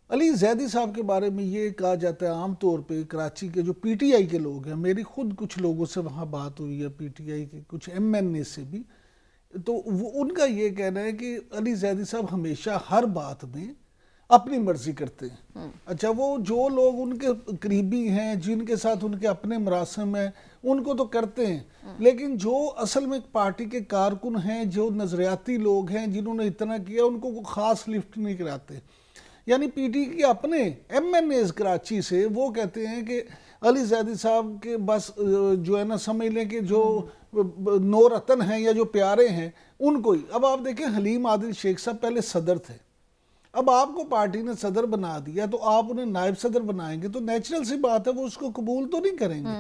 अली जैदी साहब के बारे में ये कहा जाता है आम तौर पे, कराची के जो पीटीआई के लोग हैं, मेरी खुद कुछ लोगों से वहाँ बात हुई है, पीटीआई के कुछ एमएनए से भी, तो वो उनका ये कहना है कि अली जैदी साहब हमेशा हर बात में अपनी मर्जी करते हैं। अच्छा, वो जो लोग उनके करीबी हैं, जिनके साथ उनके अपने मरासम हैं, उनको तो करते हैं, लेकिन जो असल में पार्टी के कारकुन हैं, जो नजरियाती लोग हैं, जिन्होंने इतना किया, उनको को खास लिफ्ट नहीं कराते। यानी पीटी के अपने एमएनए कराची से वो कहते हैं कि अली जैदी साहब के बस जो है ना, समझ लें कि जो नौ रतन हैं या जो प्यारे हैं उनको ही। अब आप देखें, हलीम आदिल शेख साहब पहले सदर थे, अब आपको पार्टी ने सदर बना दिया तो आप उन्हें नायब सदर बनाएंगे तो नेचुरल सी बात है वो उसको कबूल तो नहीं करेंगे।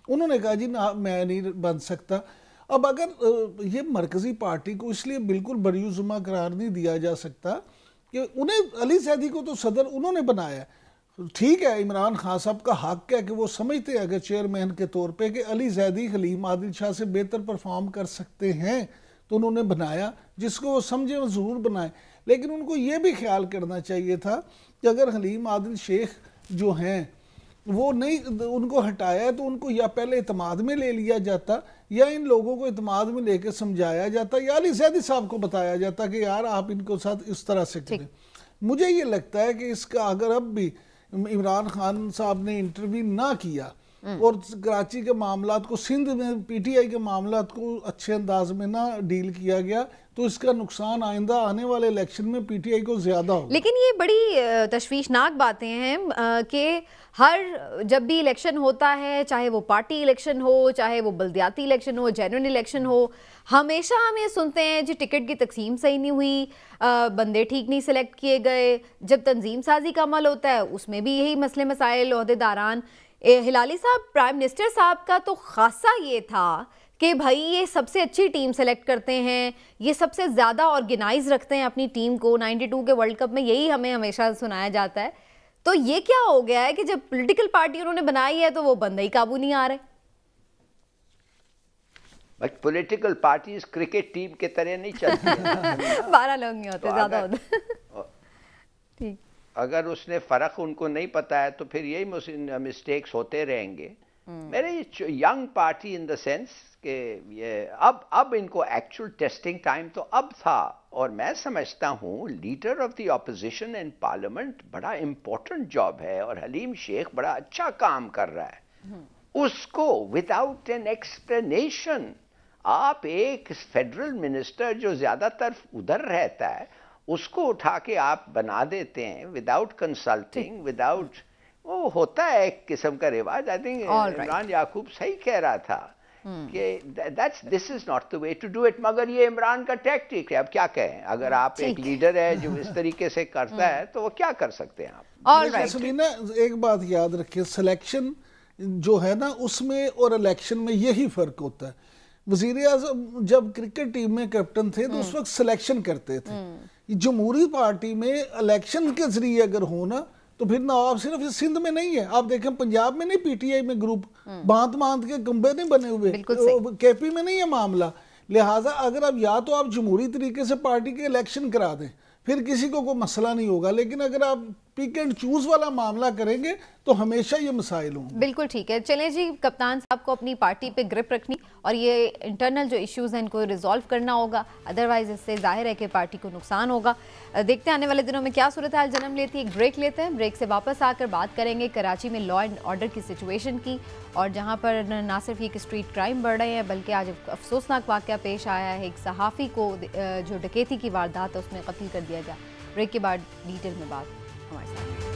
उन्होंने कहा जी ना, मैं नहीं बन सकता। अब अगर ये मरकजी पार्टी को इसलिए बिल्कुल बरीउज़्ज़मा करार नहीं दिया जा सकता कि उन्हें अली जैदी को तो सदर उन्होंने बनाया। ठीक है, इमरान खान साहब का हक है कि वो समझते हैं अगर चेयरमैन के तौर पे कि अली जैदी हलीम आदिल शाह से बेहतर परफॉर्म कर सकते हैं तो उन्होंने बनाया, जिसको वो समझे वो ज़रूर बनाए। लेकिन उनको ये भी ख्याल करना चाहिए था कि अगर हलीम आदिल शेख जो हैं वो नहीं, उनको हटाया है तो उनको या पहले इत्माद में ले लिया जाता या इन लोगों को इत्माद में लेकर समझाया जाता या अली जैदी साहब को बताया जाता कि यार आप इनको साथ इस तरह से करें। मुझे ये लगता है कि इसका अगर अब भी इमरान खान साहब ने इंटरव्यू ना किया और कराची के मामलात को, सिंध में पीटीआई के मामलात को अच्छे अंदाज में ना डील किया गया तो इसका नुकसान आइंदा आने वाले इलेक्शन में पीटीआई को ज्यादा होगा। लेकिन ये बड़ी तशवीशनाक बातें हैं कि हर जब भी इलेक्शन होता है, चाहे वो पार्टी इलेक्शन हो, चाहे वो बल्दियाती इलेक्शन हो, जनरल इलेक्शन हो, हमेशा हम ये सुनते हैं जी टिकट की तकसीम सही नहीं हुई, बंदे ठीक नहीं सिलेक्ट किए गए। जब तंजीम साजी का अमल होता है उसमें भी यही मसले मसाइल, ओहदेदारान। हिलाली साहब, प्राइम मिनिस्टर साहब का तो खासा ये था कि भाई ये सबसे अच्छी टीम सेलेक्ट करते हैं, ये सबसे ज़्यादा ऑर्गेनाइज रखते हैं अपनी टीम को। 92 के वर्ल्ड कप में यही हमें हमेशा सुनाया जाता है। तो ये क्या हो गया है कि जब पॉलिटिकल पार्टी उन्होंने बनाई है तो वो बंदे ही काबू नहीं आ रहे। But political parties cricket team के तरह नहीं चलती। 12 लोग नहीं होते, ज़्यादा होते। ठीक, अगर उसने फ़र्क उनको नहीं पता है तो फिर यही मिस्टेक्स होते रहेंगे। मेरे young party in the sense कि ये अब इनको एक्चुअल टेस्टिंग टाइम तो अब था, और मैं समझता हूँ leader of the opposition in parliament बड़ा इम्पोर्टेंट जॉब है और हलीम शेख बड़ा अच्छा काम कर रहा है। उसको विदाउट एन एक्सप्लेनेशन आप एक फेडरल मिनिस्टर जो ज़्यादातर उधर रहता है उसको उठा के आप बना देते हैं विदाउट कंसल्टिंग, विदाउट, वो होता है एक किस्म का रिवाज। आई थिंक इमरान याकूब सही कह रहा था कि this is not the way to do it, मगर ये इमरान का टैक्टिक है। अब क्या कहें, अगर आप एक लीडर है जो इस तरीके से करता है तो वो क्या कर सकते हैं आप। सलीना, एक बात याद रखिए, सिलेक्शन जो है ना उसमें और इलेक्शन में यही फर्क होता है। वजीर आज़म जब क्रिकेट टीम में कैप्टन थे तो उस वक्त सिलेक्शन करते थे। जमहूरी पार्टी में इलेक्शन के जरिए अगर हो ना तो फिर नवाब सिर्फ सिंध में नहीं है, आप देखें पंजाब में नहीं, पीटीआई में ग्रुप बांध बांध के कंबे नहीं बने हुए, केपी में नहीं है मामला। लिहाजा अगर आप या तो आप जमहूरी तरीके से पार्टी के इलेक्शन करा दें फिर किसी को कोई मसला नहीं होगा, लेकिन अगर आप पिक एंड चूज वाला मामला करेंगे तो हमेशा ये मसाइल होंगे। बिल्कुल ठीक है। चलें जी, कप्तान साहब को अपनी पार्टी पे ग्रिप रखनी और ये इंटरनल जो इश्यूज हैं इनको रिजॉल्व करना होगा, अदरवाइज इससे जाहिर है कि पार्टी को नुकसान होगा। देखते हैं आने वाले दिनों में क्या सूरत हाल जन्म लेती है। एक ब्रेक लेते हैं, ब्रेक से वापस आकर बात करेंगे कराची में लॉ एंड ऑर्डर की सिचुएशन की, और जहाँ पर ना सिर्फ ये कि स्ट्रीट क्राइम बढ़ रहे हैं बल्कि आज अफसोसनाक वाक़या पेश आया है, एक सहाफ़ी को जो डकैती की वारदात है उसमें कत्ल कर दिया गया। ब्रेक के बाद डिटेल में बात हमारे साथ।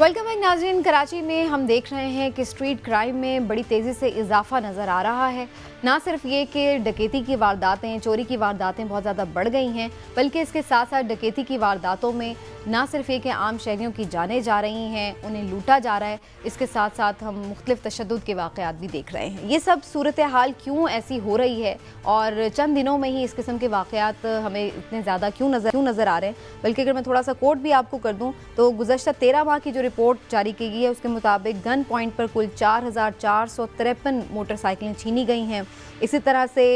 वेलकम बैक नाज़रीन। कराची में हम देख रहे हैं कि स्ट्रीट क्राइम में बड़ी तेज़ी से इजाफा नज़र आ रहा है। ना सिर्फ ये कि डकैती की वारदातें, चोरी की वारदातें बहुत ज़्यादा बढ़ गई हैं, बल्कि इसके साथ साथ डकैती की वारदातों में ना सिर्फ ये कि आम शहरियों की जानें जा रही हैं, उन्हें लूटा जा रहा है, इसके साथ साथ हम मुख्तलिफ तशद्दुद के वाक़यात भी देख रहे हैं। ये सब सूरत हाल क्यों ऐसी हो रही है और चंद दिनों में ही इस किस्म के वाक़यात हमें इतने ज़्यादा क्यों नज़र आ रहे हैं। बल्कि अगर मैं थोड़ा सा कोट भी आपको कर दूँ तो गुज़श्ता 13 माह की जो रिपोर्ट जारी की गई है उसके मुताबिक गन पॉइंट पर कुल 4453 मोटरसाइकिलें छीनी गई हैं। इसी तरह से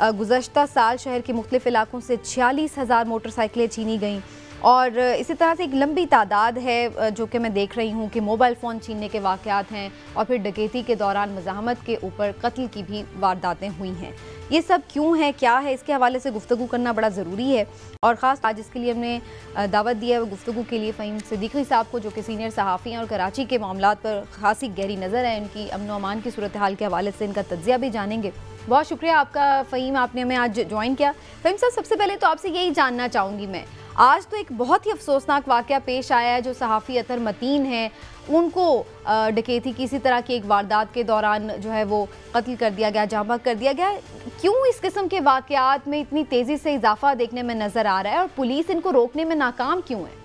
गुज़श्ता साल शहर के मुख्तलिफ इलाकों से 46,000 मोटरसाइकिलें छीनी गईं, और इसी तरह से एक लंबी तादाद है जो कि मैं देख रही हूँ कि मोबाइल फ़ोन छीनने के वाक़यात हैं, और फिर डकैती के दौरान मज़ाहमत के ऊपर कत्ल की भी वारदातें हुई हैं। ये सब क्यों है, क्या है, इसके हवाले से गुफ्तगू करना बड़ा ज़रूरी है। और ख़ास आज इसके लिए हमने दावत दी है गुफ्तगू के लिए फ़हीम सिद्दीकी साहब को, जो कि सीनियर सहाफ़ी हैं और कराची के मामलात पर खासी गहरी नज़र है। इनकी अमन व अमान की सूरत हाल के हवाले से इनका तज्ज़िया भी जानेंगे। बहुत शुक्रिया आपका फ़हीम, आपने हमें आज ज्वाइन किया। फ़हीम साहब, सबसे पहले तो आपसे यही जानना चाहूँगी मैं, आज तो एक बहुत ही अफसोसनाक वाकया पेश आया है। जो सहाफ़ी अतहर मतीन हैं उनको डकैती की इसी तरह की एक वारदात के दौरान जो है वो कत्ल कर दिया गया, जाँ बहक कर दिया गया। क्यों इस किस्म के वाकयात में इतनी तेज़ी से इजाफा देखने में नज़र आ रहा है और पुलिस इनको रोकने में नाकाम क्यों है?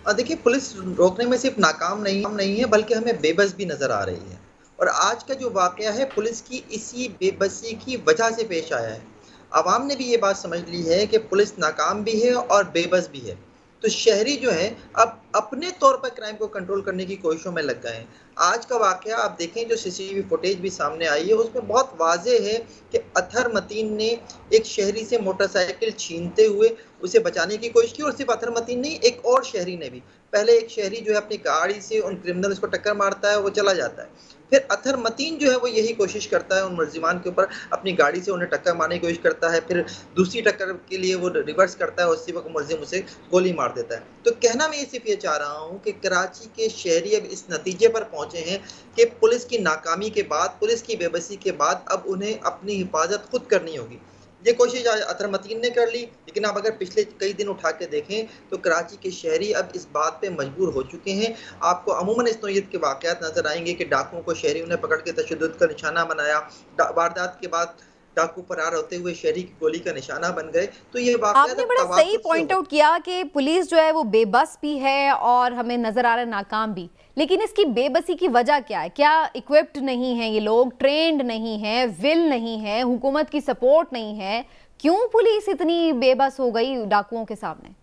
देखिए, पुलिस रोकने में सिर्फ नाकाम नहीं है बल्कि हमें बेबस भी नज़र आ रही है। और आज का जो वाकया है पुलिस की इसी बेबसी की वजह से पेश आया है। आवाम ने भी ये बात समझ ली है कि पुलिस नाकाम भी है और बेबस भी है। तो शहरी जो है अब अपने तौर पर क्राइम को कंट्रोल करने की कोशिशों में लग गए हैं। आज का वाकया आप देखें, जो सीसीटीवी फुटेज भी सामने आई है उसमें बहुत वाजे है कि अतहर मतीन ने एक शहरी से मोटरसाइकिल छीनते हुए उसे बचाने की कोशिश की। और सिर्फ अतहर मतीन नहीं, एक और शहरी ने भी। पहले एक शहरी जो है अपनी गाड़ी से उन क्रिमिनल्स को टक्कर मारता है, वो चला जाता है। फिर अतहर मतीन जो है वो यही कोशिश करता है उन मुलजिमान के ऊपर, अपनी गाड़ी से उन्हें टक्कर मारने की कोशिश करता है। फिर दूसरी टक्कर के लिए वो रिवर्स करता है और उसी वक्त मुलजिम उसे गोली मार देता है। तो कहना मैं सिर्फ ये चाह रहा हूँ कि कराची के शहरी अब इस नतीजे पर पहुंचे हैं कि पुलिस की नाकामी के बाद, पुलिस की बेबसी के बाद अब उन्हें अपनी हिफाजत खुद करनी होगी। ये कोशिश अतहर मतीन ने कर ली, लेकिन आप अगर पिछले कई दिन उठा के देखें तो कराची के शहरी अब इस बात पे मजबूर हो चुके हैं। आपको अमूमन इस नौयत के वाक़यात नज़र आएंगे कि डाकुओं को शहरियों ने पकड़ के तशद्दुद का निशाना बनाया, वारदात के बाद डाकू फरार होते हुए शहरी की गोली का निशाना बन गए। तो ये आपने बड़ा सही पॉइंट आउट किया कि पुलिस जो है वो बेबस भी है और हमें नजर आ रहा है नाकाम भी। लेकिन इसकी बेबसी की वजह क्या है? क्या इक्विप्ड नहीं है ये लोग, ट्रेंड नहीं है, विल नहीं है, हुकूमत की सपोर्ट नहीं है? क्यों पुलिस इतनी बेबस हो गई डाकुओं के सामने?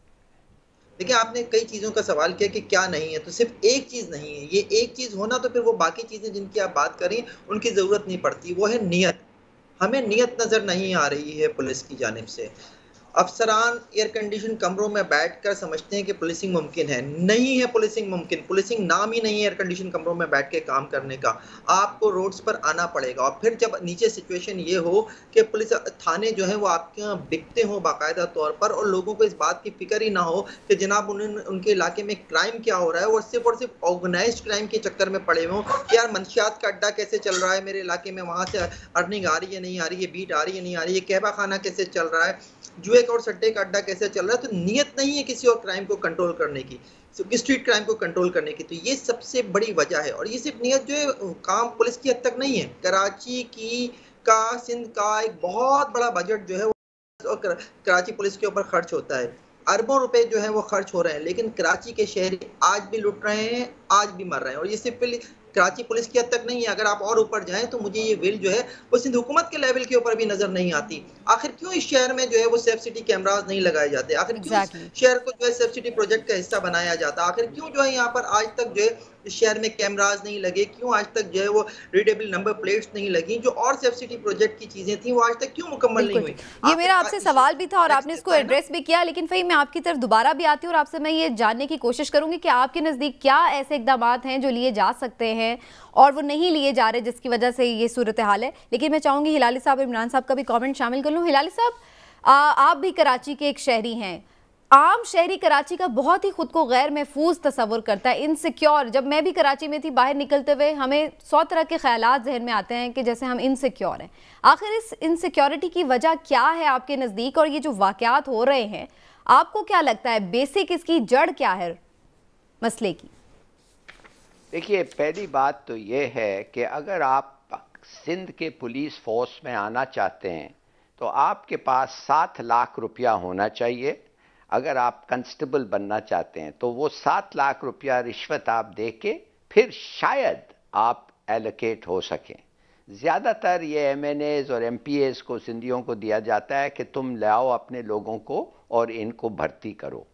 देखिए, आपने कई चीज़ों का सवाल किया कि क्या नहीं है, तो सिर्फ एक चीज़ नहीं है। ये एक चीज़ होना तो फिर वो बाकी चीज़ें जिनकी आप बात करें उनकी ज़रूरत नहीं पड़ती। वो है नियत। हमें नियत नज़र नहीं आ रही है पुलिस की जानिब से। अफसरान एयर कंडीशन कमरों में बैठकर समझते हैं कि पुलिसिंग मुमकिन है। नहीं है पुलिसिंग मुमकिन। पुलिसिंग नाम ही नहीं है एयर कंडीशन कमरों में बैठ के काम करने का। आपको रोड्स पर आना पड़ेगा। और फिर जब नीचे सिचुएशन ये हो कि पुलिस थाने जो है वो आपके यहाँ बिकते हों बाकायदा तौर पर, और लोगों को इस बात की फिक्र ही ना हो कि जनाब उनके इलाके में क्राइम क्या हो रहा है, और सिर्फ ऑर्गेनाइज्ड क्राइम के चक्कर में पड़े हों कि यार मंशियात का अड्डा कैसे चल रहा है मेरे इलाके में, वहाँ से अर्निंग आ रही है नहीं आ रही है, बीट आ रही है नहीं आ रही है, कहवा खाना कैसे चल रहा है, जुए और सट्टे का अड्डा कैसे चल रहा है। तो नियत नहीं है किसी और क्राइम को कंट्रोल करने की, स्ट्रीट क्राइम को कंट्रोल करने की। तो ये सबसे बड़ी वजह है। और ये सिर्फ नियत जो है काम पुलिस की हद तक नहीं है। कराची का सिंध का एक बहुत बड़ा बजट जो है वो कराची पुलिस के ऊपर खर्च होता है। अरबों रुपए जो है वो खर्च हो रहे हैं, लेकिन कराची के शहरी आज भी लुट रहे हैं, आज भी मर रहे हैं। और ये सिर्फ कराची पुलिस की हद तक नहीं है। अगर आप और ऊपर जाएं तो मुझे ये विल जो है वो सिंध हुकूमत के लेवल के ऊपर भी नजर नहीं आती। आखिर क्यों इस शहर में जो है वो सेफ सिटी कैमरास नहीं लगाए जाते? आखिर क्यों शहर को जो है सेफ सिटी प्रोजेक्ट का हिस्सा बनाया जाता? आखिर क्यों जो है यहाँ पर आज तक जो है इस शहर में कैमरास नहीं लगे? क्यों आज तक जो है वो रीडेबल नंबर प्लेट्स नहीं लगी? जो और सेफ सिटी प्रोजेक्ट की चीजें थी वो आज तक क्यों मुकम्मल नहीं हुई? ये मेरा आपसे सवाल भी था और आपने इसको एड्रेस भी किया, लेकिन फिर मैं आपकी तरफ दोबारा भी आती हूँ और आपसे मैं ये जानने की कोशिश करूंगी कि आपके नजदीक क्या ऐसे इकदाम हैं जो लिए जा सकते हैं और वो नहीं लिए जा रहे जिसकी वजह से ये सूरत हाल है। लेकिन मैं चाहूंगी हिलाली साहब और इमरान साहब का भी कमेंट शामिल कर लूं। हिलाली साहब, आप भी कराची के एक शहरी हैं। आम शहरी कराची का बहुत ही खुद को गैर महफूज तस्वुर करता है, इनसिक्योर। जब मैं भी कराची में थी, बाहर निकलते हुए हमें 100 तरह के ख्यालात जहन में आते हैं कि जैसे हम इनसिक्योर हैं। आखिर इस इनसिक्योरिटी की वजह क्या है आपके नज़दीक? और ये जो वाकयात हो रहे हैं, आपको क्या लगता है बेसिक इसकी जड़ क्या है मसले की? देखिए, पहली बात तो ये है कि अगर आप सिंध के पुलिस फोर्स में आना चाहते हैं तो आपके पास 7 लाख रुपया होना चाहिए। अगर आप कांस्टेबल बनना चाहते हैं तो वो 7 लाख रुपया रिश्वत आप दे के फिर शायद आप एलोकेट हो सकें। ज़्यादातर ये MNAs और MPAs को सिंधियों को दिया जाता है कि तुम लाओ अपने लोगों को और इनको भर्ती करो।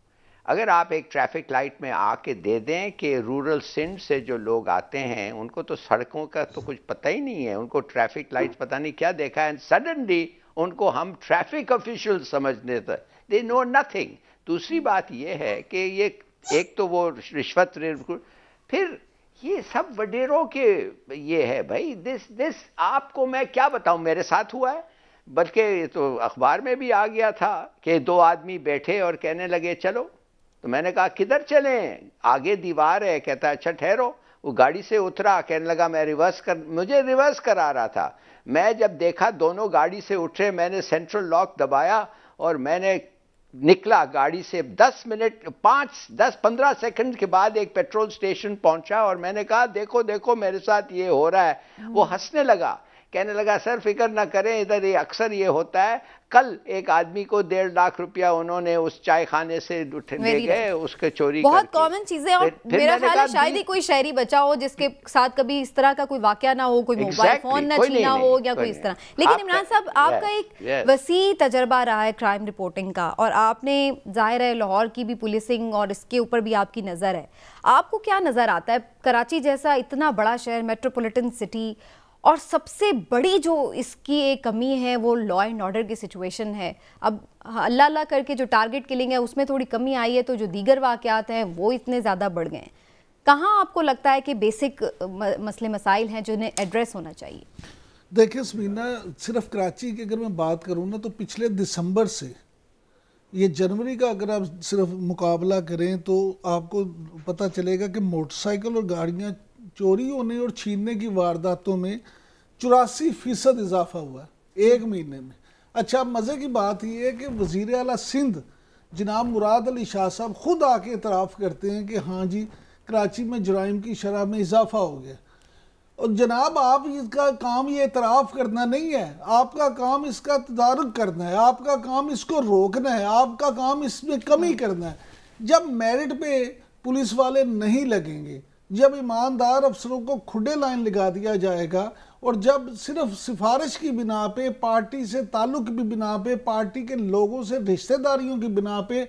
अगर आप एक ट्रैफिक लाइट में आके दे दें कि रूरल सिंध से जो लोग आते हैं उनको तो सड़कों का तो कुछ पता ही नहीं है, उनको ट्रैफिक लाइट्स पता नहीं क्या देखा है, सडनली उनको हम ट्रैफिक ऑफिशियल समझने थे, दे नो नथिंग। दूसरी बात यह है कि ये एक तो वो रिश्वत, फिर ये सब वडेरों के ये है भाई। दिस आपको मैं क्या बताऊं, मेरे साथ हुआ है, बल्कि तो अखबार में भी आ गया था कि 2 आदमी बैठे और कहने लगे चलो। तो मैंने कहा किधर चलें? आगे दीवार है। कहता अच्छा ठहरो। वो गाड़ी से उतरा, कहने लगा मैं मुझे रिवर्स करा रहा था। मैं जब देखा दोनों गाड़ी से उठे, मैंने सेंट्रल लॉक दबाया और मैंने निकला गाड़ी से 10 मिनट 5-10-15 सेकंड के बाद एक पेट्रोल स्टेशन पहुंचा और मैंने कहा देखो देखो मेरे साथ ये हो रहा है। वो हंसने लगा, कहने लगा सर फिक्र ना करें, इधर ये अक्सर ये होता है। कल एक आदमी को 1.5 लाख रुपया उन्होंने उस चाय खाने से ले गए, उसके चोरी बहुत कॉमन चीजें। और मेरा ख्याल है शायद ही कोई शहरी बचा हो जिसके साथ कभी इस तरह का कोई वाकया ना हो, कोई मोबाइल फोन ना छीना हो या कोई इस तरह। लेकिन इमरान साहब, आपका एक वसी तजर्बा रहा है क्राइम रिपोर्टिंग का, और आपने जाहिर है लाहौर की भी पुलिसिंग और इसके ऊपर भी आपकी नज़र है। आपको क्या नज़र आता है कराची जैसा इतना बड़ा शहर, मेट्रोपॉलिटन सिटी, और सबसे बड़ी जो इसकी एक कमी है वो लॉ एंड ऑर्डर की सिचुएशन है। अब अल्लाह अल्लाह करके जो टारगेट किलिंग है उसमें थोड़ी कमी आई है, तो जो दीगर वाक़यात हैं वो इतने ज़्यादा बढ़ गए हैं। कहाँ आपको लगता है कि बेसिक मसले मसाइल हैं जिन्हें एड्रेस होना चाहिए? देखिए समीना, सिर्फ कराची की अगर मैं बात करूँ ना, तो पिछले दिसंबर से ये जनवरी का अगर आप सिर्फ मुकाबला करें तो आपको पता चलेगा कि मोटरसाइकिल और गाड़ियाँ चोरी होने और छीनने की वारदातों में 84% इजाफा हुआ है एक महीने में। अच्छा, मज़े की बात यह है कि वज़ीर आला सिंध जनाब मुराद अली शाह साहब खुद आके इतराफ़ करते हैं कि हाँ जी कराची में जराइम की शरह में इजाफा हो गया। और जनाब आप इसका काम ये इतराफ़ करना नहीं है, आपका काम इसका तदारुक करना है, आपका काम इसको रोकना है, आपका काम इसमें कमी करना है। जब मेरिट पे पुलिस वाले नहीं लगेंगे, जब ईमानदार अफसरों को खुडे लाइन लगा दिया जाएगा, और जब सिर्फ सिफारिश की बिना पे, पार्टी से ताल्लुक़ की बिना पे, पार्टी के लोगों से रिश्तेदारियों की बिना पे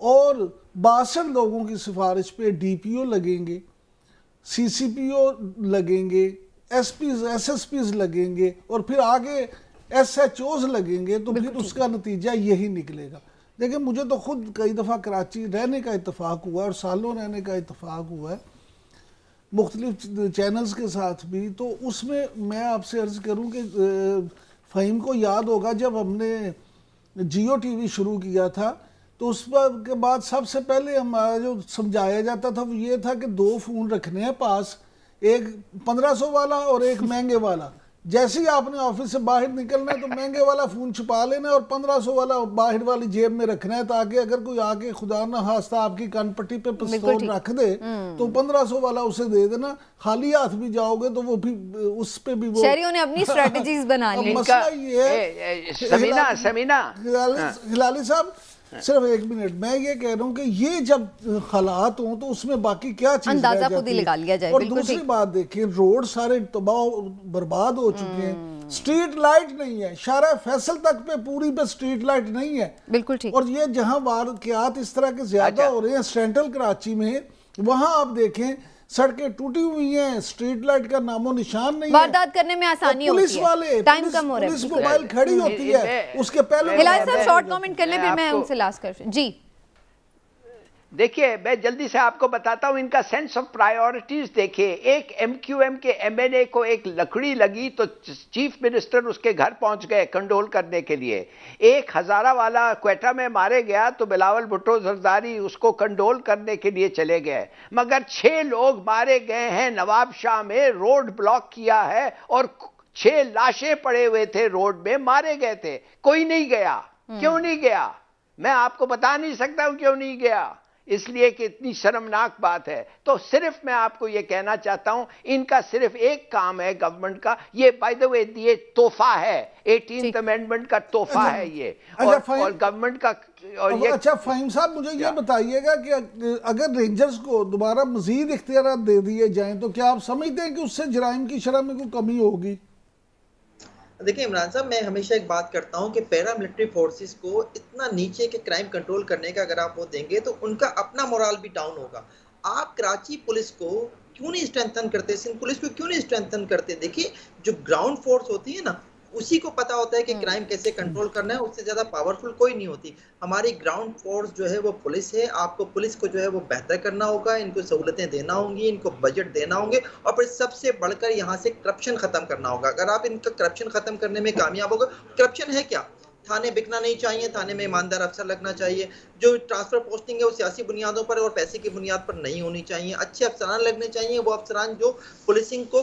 और 62 लोगों की सिफारिश पे DPO लगेंगे, CCPO लगेंगे, SPs SSPs लगेंगे और फिर आगे SHOs लगेंगे, तो फिर उसका नतीजा यही निकलेगा। देखिए, मुझे तो खुद कई दफ़ा कराची रहने का इत्तेफाक हुआ और सालों रहने का इत्तेफाक हुआ है मुख्तलिफ चैनल्स के साथ भी। तो उसमें मैं आपसे अर्ज़ करूं कि फ़हीम को याद होगा जब हमने जियो TV शुरू किया था, तो उस पर के बाद सबसे पहले हमारा जो समझाया जाता था वो ये था कि 2 फ़ोन रखने हैं पास, एक 1500 वाला और एक महंगे वाला। जैसे ही आपने ऑफिस से बाहर निकलना है तो महंगे वाला फ़ोन छुपा लेना है और 1500 वाला बाहर वाली जेब में रखना है, ताकि अगर कोई आके खुदा ना खास्ता आपकी कानपट्टी पे पिस्तौल रख दे तो 1500 वाला उसे दे देना। खाली हाथ भी जाओगे तो वो भी उस पे भी वो शहरियों ने अपनी स्ट्रेटजीज बना ली। मसला ये है हिलाली साहब, सिर्फ 1 मिनट, मैं ये कह रहा हूँ कि ये जब हालात हों तो उसमें बाकी क्या चीज़ अंदाजा खुद ही लगा लिया जाए। और दूसरी बात देखिए, रोड सारे तबाह बर्बाद हो चुके हैं, स्ट्रीट लाइट नहीं है, शारा फैसल तक पे पूरी पे स्ट्रीट लाइट नहीं है। बिल्कुल ठीक। और ये जहाँ वाक़यात इस तरह के ज्यादा हो रहे हैं सेंट्रल कराची में, वहाँ आप देखें सड़कें टूटी हुई हैं, स्ट्रीट लाइट का नामो निशान नहीं है, वारदात करने में आसानी होती है, पुलिस वाले टाइम कम हो रहा है, पुलिस मोबाइल खड़ी होती है, उसके पहले हिलाल साहब शॉर्ट कमेंट कर लें फिर मैं उनसे लास्ट कर। जी देखिए, मैं जल्दी से आपको बताता हूं इनका सेंस ऑफ प्रायोरिटीज। देखिए, एक MQM के MNA को एक लकड़ी लगी तो चीफ मिनिस्टर उसके घर पहुंच गए कंडोल करने के लिए। एक हजारा वाला क्वेटा में मारे गया तो बिलावल भुट्टो जरदारी उसको कंडोल करने के लिए चले गए, मगर 6 लोग मारे गए हैं नवाब शाह में, रोड ब्लॉक किया है और 6 लाशें पड़े हुए थे रोड में, मारे गए थे, कोई नहीं गया। क्यों नहीं गया? मैं आपको बता नहीं सकता हूं क्यों नहीं गया, इसलिए कि इतनी शर्मनाक बात है। तो सिर्फ मैं आपको ये कहना चाहता हूं, इनका सिर्फ एक काम है गवर्नमेंट का, ये बाय द वे ये तोहफा है, 18th अमेंडमेंट का तोहफा है ये, और गवर्नमेंट का। और ये अच्छा फ़हीम साहब, मुझे ये बताइएगा कि अगर रेंजर्स को दोबारा मजीद इख्तियार दे दिए जाएं तो क्या आप समझते हैं कि उससे जराइम की शरह में कोई कमी होगी? देखिए इमरान साहब, मैं हमेशा एक बात करता हूं कि पैरा मिलिट्री फोर्सेस को इतना नीचे के क्राइम कंट्रोल करने का अगर आप वो देंगे तो उनका अपना मोराल भी डाउन होगा। आप कराची पुलिस को क्यों नहीं स्ट्रेंथन करते, सिंध पुलिस को क्यों नहीं स्ट्रेंथन करते? देखिए, जो ग्राउंड फोर्स होती है ना, उसी को पता होता है कि क्राइम कैसे कंट्रोल करना है, उससे ज्यादा पावरफुल कोई नहीं होती। हमारी ग्राउंड फोर्स जो है वो पुलिस है। आपको पुलिस को जो है वो बेहतर करना होगा, इनको सहूलतें देना होंगी, इनको बजट देना होंगे, और फिर सबसे बढ़कर यहाँ से करप्शन खत्म करना होगा। अगर आप इनका करप्शन खत्म करने में कामयाब होगा, करप्शन है क्या? थाने बिकना नहीं चाहिए, थाने में ईमानदार अफसर लगना चाहिए। जो ट्रांसफर पोस्टिंग है वो सियासी बुनियादों पर और पैसे की बुनियाद पर नहीं होनी चाहिए। अच्छे अफसरान लगने चाहिए, वो अफसरान जो पुलिसिंग को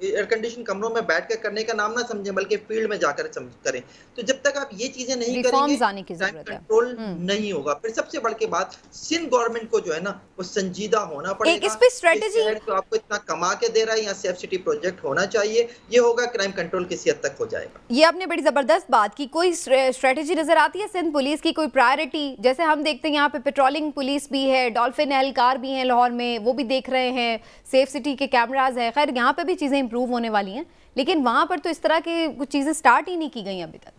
एयर कंडीशन कमरों में बैठकर करने का नाम ना समझें, बल्कि फील्ड में जाकर करें। तो जब तक आप ये चीजें नहीं करेंगे, क्राइम कंट्रोल नहीं होगा। फिर सबसे बड़ के बात, सिंध गवर्नमेंट को जो है ना वो संजीदा होना पड़ेगा। इस पे स्ट्रेटेजी तो आपको इतना कमा के दे रहा है, यहाँ सेफ सिटी प्रोजेक्ट होना चाहिए, ये होगा, क्राइम कंट्रोल किसी हद तक हो जाएगा। ये आपने बड़ी जबरदस्त बात की। कोई स्ट्रेटेजी नजर आती है सिंध पुलिस की, कोई प्रायोरिटी? जैसे हम देखते हैं यहाँ पे पेट्रोलिंग पुलिस भी है, डॉल्फिन एहलकार भी हैं लाहौर में, वो भी देख रहे हैं, सेफ सिटी के कैमराज है। खैर यहाँ पे भी चीजें इंप्रूव होने वाली हैं, लेकिन वहां पर तो इस तरह की कुछ चीजें स्टार्ट ही नहीं की गई अभी तक।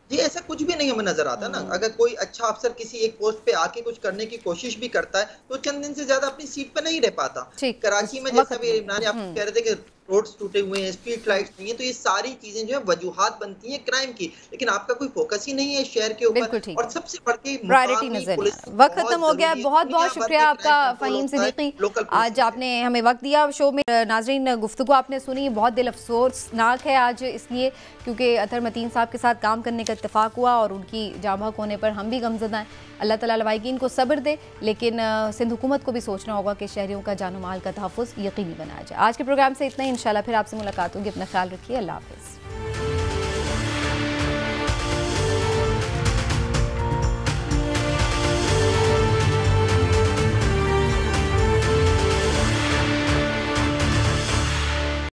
जी, ऐसा कुछ भी नहीं हमें नजर आता ना। अगर कोई अच्छा अफसर किसी एक पोस्ट पे आके कुछ करने की कोशिश भी करता है तो चंद दिन से ज्यादा अपनी सीट पे नहीं रह पाता। कराची में जैसा भी इमरान आप कह रहे थे कि रोड्स टूटे हुए हैं, स्ट्रीट लाइट्स नहीं है, तो ये सारी चीजें जो है वजूहात बनती हैं क्राइम की, लेकिन आपका कोई फोकस ही नहीं है शहर के ऊपर। और सबसे बढ़ के प्रायोरिटी नजर। वक्त खत्म हो गया, बहुत बहुत शुक्रिया आपका फ़हीम सिद्दीकी, आज आपने हमें वक्त दिया शो में। नाजरीन, गुफ्तगू आपने सुनी, बहुत दिल अफसोसनाक है आज इसलिए क्योंकि अतहर मतीन साहब के साथ काम करने का इत्तेफाक हुआ और उनकी जामहक होने पर हम भी गमज़दा हैं। अल्लाह ताला लवाहिकीन को सब्र दे, लेकिन सिंध हुकूमत को भी सोचना होगा कि शहरियों का जान माल का तहफ़्फ़ुज़ यकीनी बनाया जाए। आज के प्रोग्राम से इतना ही, इंशाल्लाह फिर आपसे मुलाकात होगी। अपना ख्याल रखिए, अल्लाह हाफ़िज़।